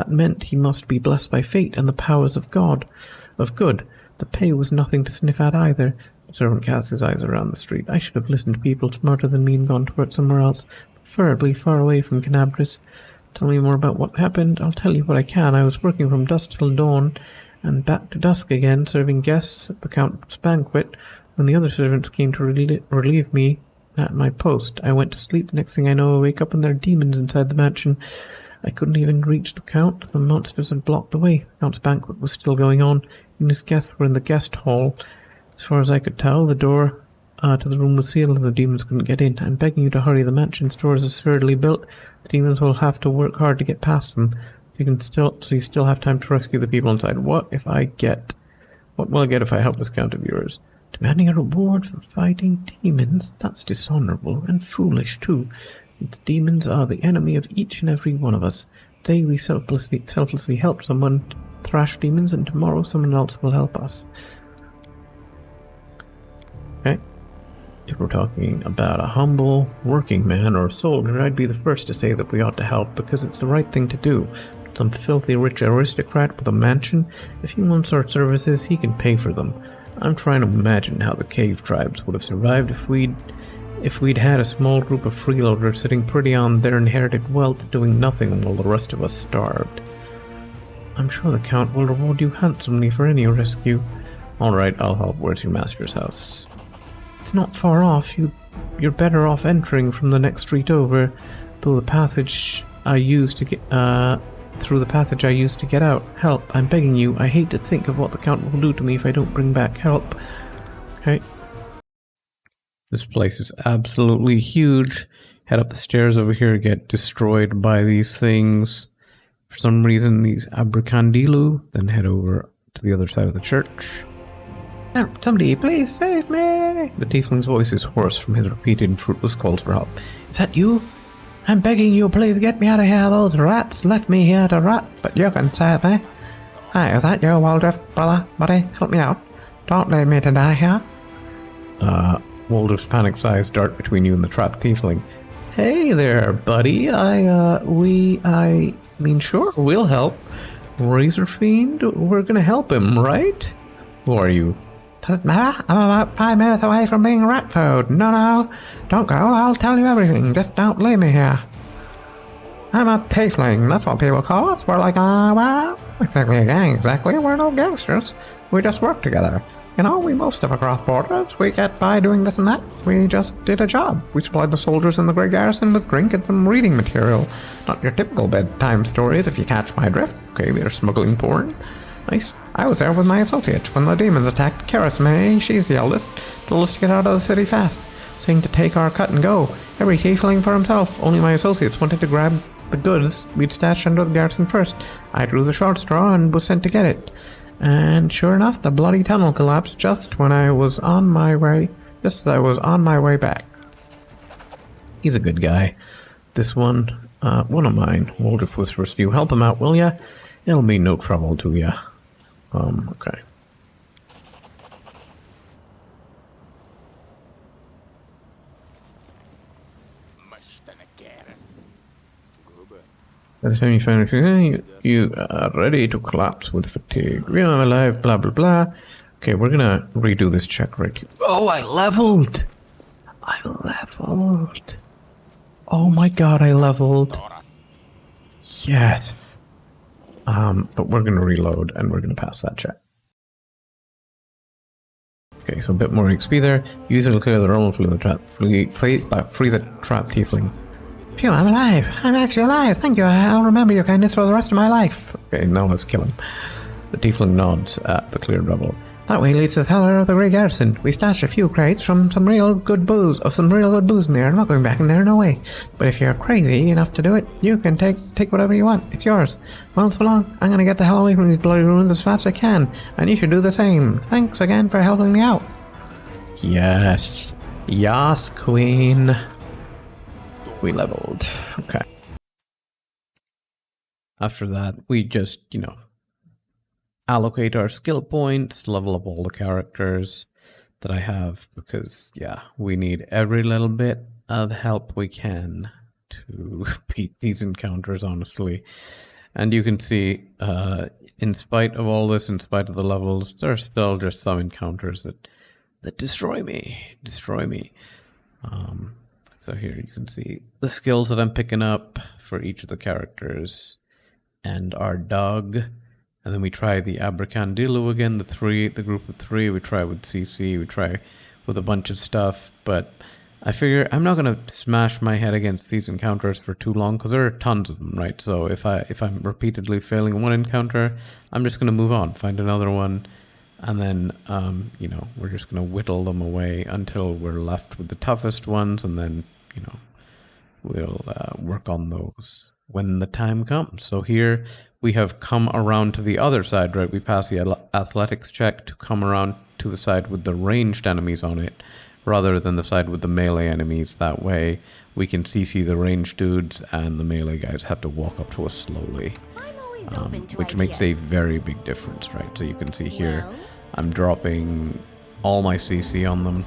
meant he must be blessed by fate and the powers of God, of good. The pay was nothing to sniff at either. The servant cast his eyes around the street. I should have listened to people smarter than me and gone to work somewhere else, preferably far away from Canabris. Tell me more about what happened. I'll tell you what I can. I was working from dusk till dawn, and back to dusk again, serving guests at the Count's banquet, when the other servants came to relieve me at my post. I went to sleep. The next thing I know, I wake up and there are demons inside the mansion. I couldn't even reach the Count. The monsters had blocked the way. The Count's banquet was still going on, and his guests were in the guest hall. As far as I could tell, the door to the room was sealed and the demons couldn't get in. I'm begging you to hurry. The mansion's doors are spherically built. The demons will have to work hard to get past them. So you still have time to rescue the people inside. What will I get if I help this Count of yours? Demanding a reward for fighting demons? That's dishonorable and foolish too. The demons are the enemy of each and every one of us. Today we selflessly help someone thrash demons, and tomorrow someone else will help us. Okay. If we're talking about a humble working man or a soldier, I'd be the first to say that we ought to help because it's the right thing to do. Some filthy rich aristocrat with a mansion, if he wants our services, he can pay for them. I'm trying to imagine how the cave tribes would have survived if we'd had a small group of freeloaders sitting pretty on their inherited wealth doing nothing while the rest of us starved. I'm sure the Count will reward you handsomely for any rescue. Alright, I'll help. Where's your master's house? It's not far off. You're better off entering from the next street over, through the passage I used to get out. Help, I'm begging you. I hate to think of what the Count will do to me if I don't bring back help. Okay. This place is absolutely huge. Head up the stairs over here, get destroyed by these things. For some reason, these Abrikandilu. Then head over to the other side of the church. Help, somebody, please save me! The tiefling's voice is hoarse from his repeated and fruitless calls for help. Is that you? I'm begging you, please get me out of here. Those rats left me here to rot, but you can save me. Hi, is that you, Waldriff, brother, buddy? Help me out. Don't leave me to die here. Waldriff's panicked eyes dart between you and the trapped tiefling. Hey there, buddy. Sure, we'll help. Razor Fiend, we're gonna help him, right? Who are you? Doesn't matter. I'm about 5 minutes away from being rat food. No, don't go. I'll tell you everything. Just don't leave me here. I'm a tiefling. That's what people call us. We're like, exactly a gang. Exactly. We're no gangsters. We just work together. You know, we move stuff across borders. We get by doing this and that. We just did a job. We supplied the soldiers in the Grey Garrison with drink and some reading material. Not your typical bedtime stories, if you catch my drift. Okay, they're smuggling porn. Nice. I was there with my associates when the demons attacked Karasme. She's the eldest. Told us to get out of the city fast, saying to take our cut and go. Every tiefling for himself. Only my associates wanted to grab the goods we'd stashed under the garrison first. I drew the short straw and was sent to get it. And sure enough, the bloody tunnel collapsed just as I was on my way back. He's a good guy. This one of mine. Waldriff whispers to you. Help him out, will ya? It'll be no trouble to ya. Okay. By the time you find it, you are ready to collapse with fatigue. We are alive, blah, blah, blah. Okay, we're gonna redo this check right here. Oh, I leveled! I leveled! Oh my god, I leveled. Yes. But we're gonna reload and we're gonna pass that check. Okay, so a bit more XP there. Use it to clear the roll, free the trap tiefling. Phew, I'm alive. I'm actually alive. Thank you. I'll remember your kindness for the rest of my life. Okay, now let's kill him. The tiefling nods at the cleared rubble. That way leads to the cellar of the Grey Garrison. We stashed a few crates from some real good booze in there. I'm not going back in there, no way. But if you're crazy enough to do it, you can take whatever you want. It's yours. Well, so long. I'm gonna get the hell away from these bloody ruins as fast as I can. And you should do the same. Thanks again for helping me out. Yes. Yes, Queen. We leveled. Okay. After that, we just, allocate our skill points, level up all the characters that I have, because, yeah, we need every little bit of help we can to beat these encounters, honestly. And you can see, in spite of all this, in spite of the levels, there are still just some encounters that destroy me. So here you can see the skills that I'm picking up for each of the characters and our dog. And then we try the Abrikandilu again, the group of 3. We try with CC, we try with a bunch of stuff. But I figure I'm not going to smash my head against these encounters for too long because there are tons of them, right? So if I'm repeatedly failing one encounter, I'm just going to move on, find another one. And then, we're just going to whittle them away until we're left with the toughest ones. And then, we'll work on those when the time comes. So here we have come around to the other side, right? We pass the athletics check to come around to the side with the ranged enemies on it, rather than the side with the melee enemies. That way we can CC the ranged dudes and the melee guys have to walk up to us slowly. Which makes a very big difference, right? So you can see here, I'm dropping all my CC on them,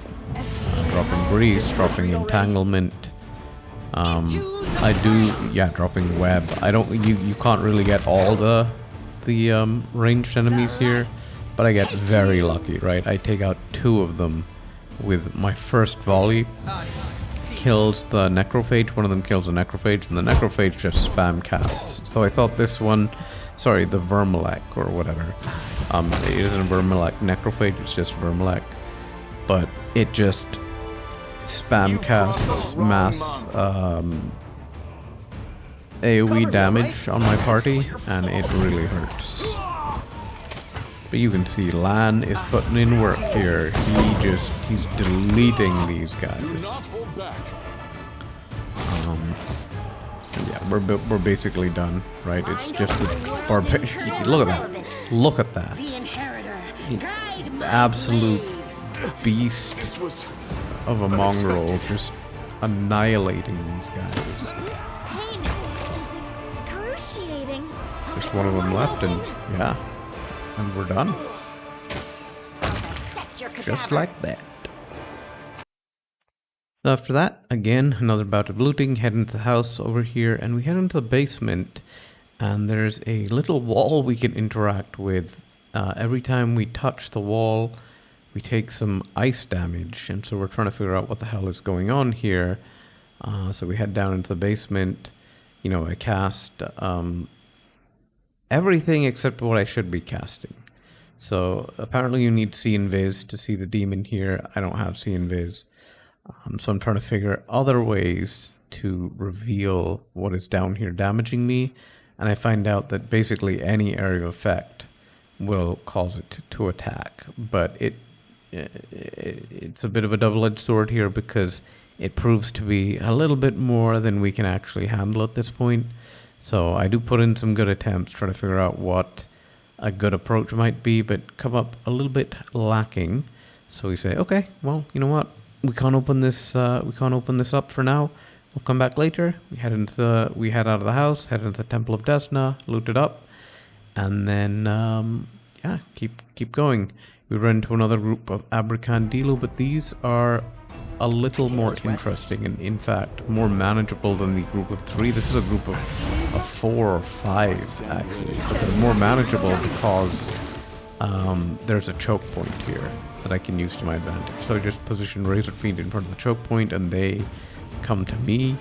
dropping Grease, dropping Entanglement, dropping Web. You can't really get all the ranged enemies here, but I get very lucky, right? I take out 2 of them with my first volley, kills the Necrophage, one of them kills the Necrophage, and the Necrophage just spam casts. So I thought this one, sorry, the Vermlek or whatever, it isn't a Vermlek Necrophage, it's just Vermlek, but it just spam casts mass AoE damage on my party, and it really hurts. But you can see Lan is putting in work here. He's deleting these guys. Yeah, we're basically done, right? It's just the barbarian. Look at that. Look at that. The absolute beast of a mongrel just annihilating these guys. Just one of them left, and yeah, and we're done. Just like that. So after that, again, another bout of looting, head into the house over here, and we head into the basement, and there's a little wall we can interact with. Every time we touch the wall, we take some ice damage, and so we're trying to figure out what the hell is going on here. So we head down into the basement. I cast everything except what I should be casting. So apparently you need See Invis to see the demon here. I don't have See Invis. So I'm trying to figure other ways to reveal what is down here damaging me. And I find out that basically any area of effect will cause it to attack. But it's a bit of a double-edged sword here because it proves to be a little bit more than we can actually handle at this point. So I do put in some good attempts trying to figure out what a good approach might be, but come up a little bit lacking. So we say, okay, well, you know what? We can't open this up for now. We'll come back later. We head out of the house, head into the Temple of Desna, loot it up, and then keep going. We run into another group of Abrikandilu, but these are a little more interesting and, in fact, more manageable than the group of 3. This is a group of 4 or 5, actually. But they're more manageable because there's a choke point here that I can use to my advantage. So I just position Razor Fiend in front of the choke point, and they come to me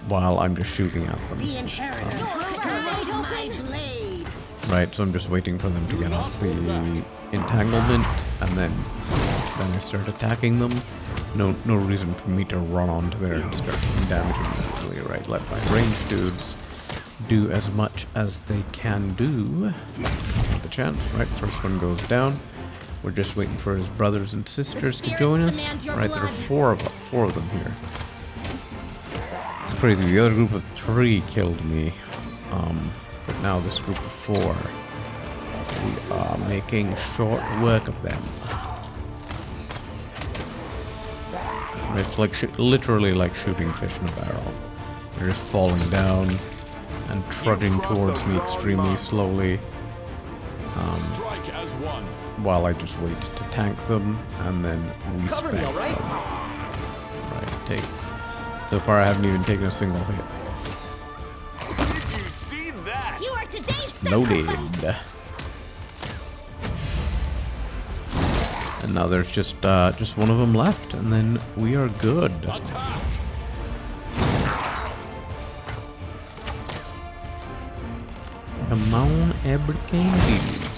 while I'm just shooting at them. The inheritor, guide my blade. Right, so I'm just waiting for them to get off the entanglement, and then I start attacking them. No reason for me to run onto there and start taking damage immediately, right? Let my ranged dudes do as much as they can do. The chance, right? First one goes down. We're just waiting for his brothers and sisters to join us. Right, there are four of them here. It's crazy. The other group of 3 killed me. But now this group of 4, we are making short work of them. It's like literally like shooting fish in a barrel. They're just falling down and trudging towards me extremely slowly. Strike as one. While I just wait to tank them and then respec them. Right, take. So far I haven't even taken a single hit. Did you see that? You are today's Exploded. sacrifice. And now there's just one of them left, and then we are good. Attack. Come on, Abrikandilu.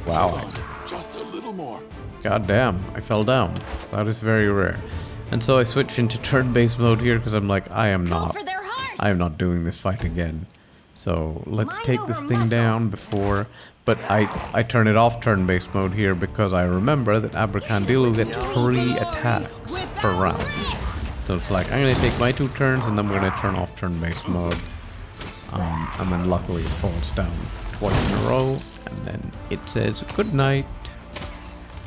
Wow. Just a little more. God damn, I fell down. That is very rare. And so I switch into turn-based mode here because I'm like, I am not doing this fight again. So let's take this thing down before, but I turn it off turn-based mode here because I remember that Abrikandilu get 3 attacks per round. So it's like, I'm going to take my 2 turns and then I'm going to turn off turn-based mode. And then luckily it falls down twice in a row, and then it says, good night.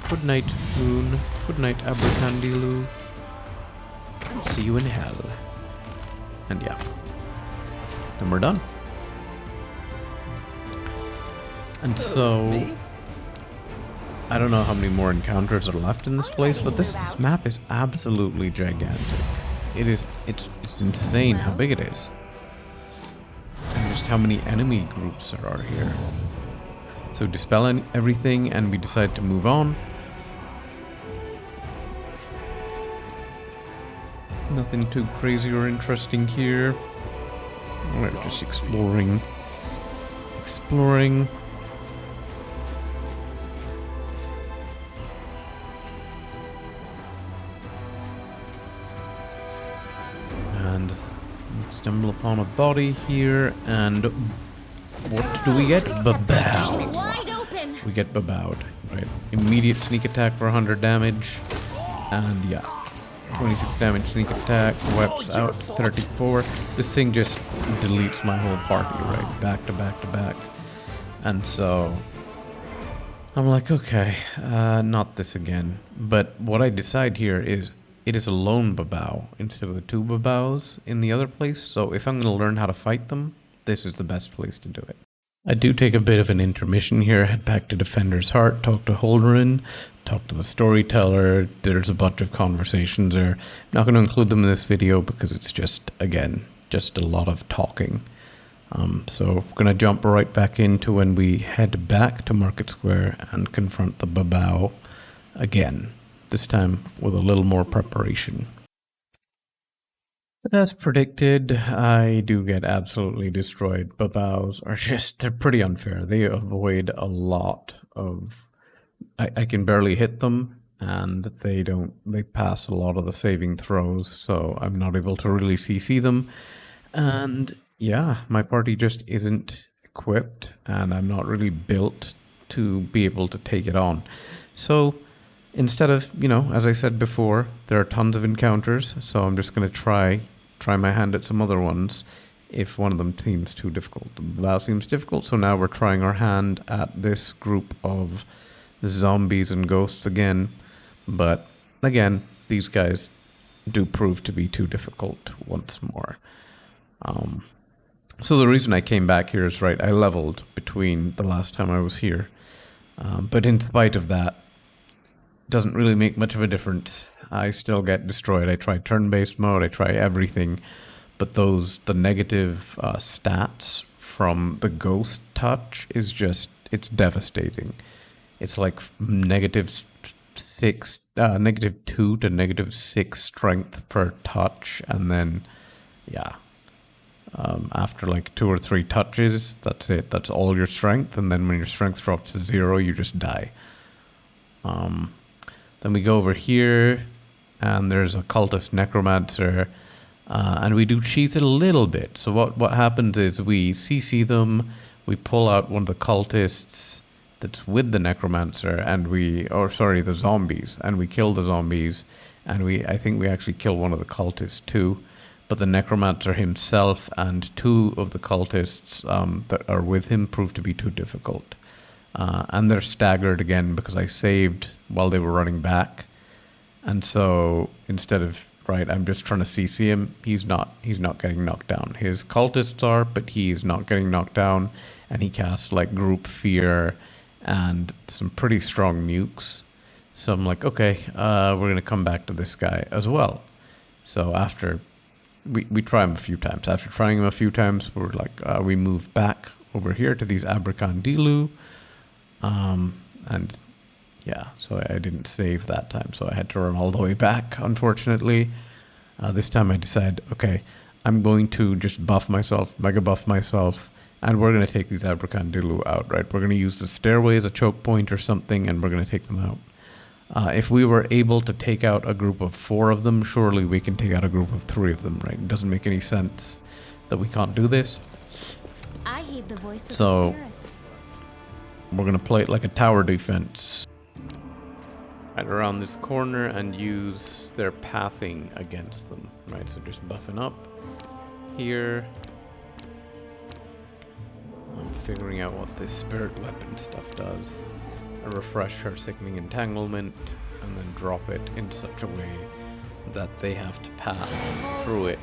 Good night, Moon. Good night, Abrikandilu. And see you in hell. And yeah. Then we're done. And so, I don't know how many more encounters are left in this place, but this map is absolutely gigantic. It's insane how big it is. And just how many enemy groups there are here. So dispel everything and we decide to move on. Nothing too crazy or interesting here. We're just exploring. And stumble upon a body here, and what do we get? Babau. Wide open. We get babaued, right? Immediate sneak attack for 100 damage, and yeah, 26 damage sneak attack, wipes out 34. This thing just deletes my whole party, right? Back to back to back. And so I'm like, okay, not this again. But what I decide here is it is a lone Babau instead of the 2 Babaus in the other place. So if I'm going to learn how to fight them, this is the best place to do it. I do take a bit of an intermission here, head back to Defender's Heart, talk to Hulrun, talk to the storyteller. There's a bunch of conversations there. I'm not going to include them in this video because it's just, again, just a lot of talking. So we're going to jump right back into when we head back to Market Square and confront the Babau again. This time with a little more preparation. But as predicted, I do get absolutely destroyed. Babaus are just, they're pretty unfair. They avoid a lot of, I can barely hit them, and they pass a lot of the saving throws, so I'm not able to really CC them. And yeah, my party just isn't equipped, and I'm not really built to be able to take it on. So instead of, as I said before, there are tons of encounters, so I'm just going to try my hand at some other ones if one of them seems too difficult. The Babau seems difficult, so now we're trying our hand at this group of zombies and ghosts again. But again, these guys do prove to be too difficult once more. So the reason I came back here is, right, I leveled between the last time I was here. But in spite of that, doesn't really make much of a difference. I still get destroyed. I try turn-based mode, I try everything, but the negative stats from the ghost touch is just, it's devastating. It's like -2 to -6 strength per touch, and then after like 2 or 3 touches, that's it. That's all your strength, and then when your strength drops to 0, you just die. Then we go over here, and there's a cultist necromancer, and we do cheese it a little bit. So what happens is we CC them, we pull out one of the cultists that's with the necromancer, and the zombies, and we kill the zombies, and I think we actually kill one of the cultists too. But the necromancer himself and 2 of the cultists that are with him prove to be too difficult. And they're staggered again because I saved while they were running back. And so instead of, I'm just trying to CC him, he's not getting knocked down. His cultists are, but he's not getting knocked down. And he casts like group fear and some pretty strong nukes. So I'm like, okay, we're going to come back to this guy as well. So after we try him a few times. After trying him a few times, we're like, we move back over here to these Abrikandilu. And yeah, so I didn't save that time, so I had to run all the way back, unfortunately. This time I decided, okay, I'm going to just buff myself, mega buff myself, and we're going to take these Abrikandilu out, right? We're going to use the stairway as a choke point or something, and we're going to take them out. If we were able to take out a group of 4 of them, surely we can take out a group of 3 of them, right? It doesn't make any sense that we can't do this. I heed the voice of the So spirits. we're going to play it like a tower defense. Right around this corner and use their pathing against them, right? So just buffing up here. I'm figuring out what this spirit weapon stuff does. I refresh her sickening entanglement and then drop it in such a way that they have to pass through it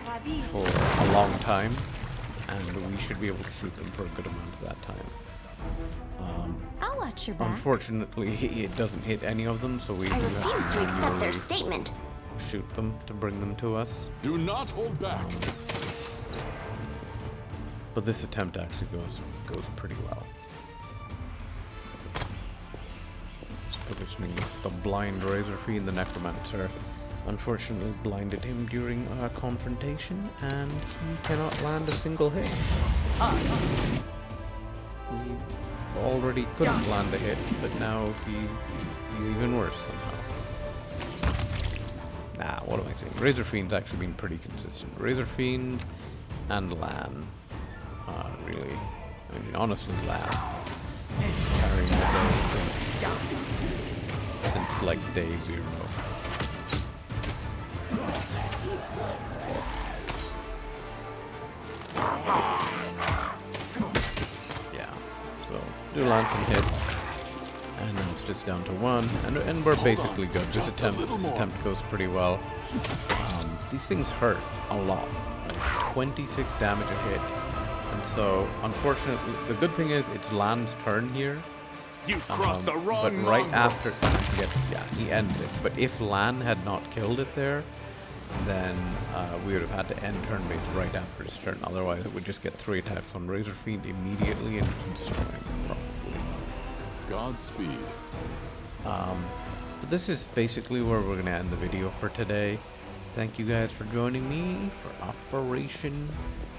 for a long time, and we should be able to shoot them for a good amount of that time. I'll watch your back. Unfortunately, it doesn't hit any of them, so we I refuse to accept their manually statement. shoot them to bring them to us. Do not hold back. But this attempt actually goes pretty well. Just positioning the blind Razor Fiend, the Necromancer, unfortunately blinded him during a confrontation, and he cannot land a single hit. He already couldn't land a hit, but now he's even worse somehow. Nah, what am I saying? Razor Fiend's actually been pretty consistent. Razor Fiend and Lan. Really. I mean, honestly, Lan is carrying the day since like day 0. Yeah, so do land some hits, and now it's just down to 1, and we're basically good. This attempt goes pretty well. These things hurt a lot. 26 damage a hit. And so, unfortunately, the good thing is it's Lan's turn here. You've crossed the wrong But right mongrel. after, he ends it. But if Lan had not killed it there, then we would have had to end turn base right after his turn. Otherwise, it would just get 3 attacks on Razor Fiend immediately and destroy him, probably. Godspeed. But this is basically where we're going to end the video for today. Thank you guys for joining me for Operation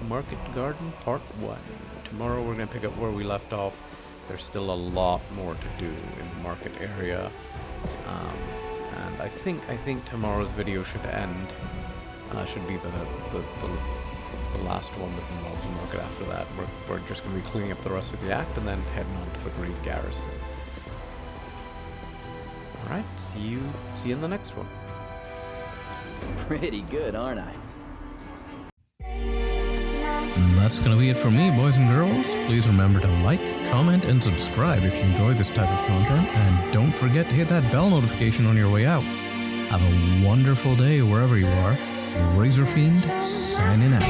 Market Garden Part 1. Tomorrow we're going to pick up where we left off. There's still a lot more to do in the market area. And I think tomorrow's video should end, should be the last one that involves the market. After that, we're just going to be cleaning up the rest of the act and then heading on to the Great Garrison. Alright, see you in the next one. Pretty good, aren't I? That's going to be it for me, boys and girls. Please remember to like, comment, and subscribe if you enjoy this type of content. And don't forget to hit that bell notification on your way out. Have a wonderful day wherever you are. Razor Fiend, signing out.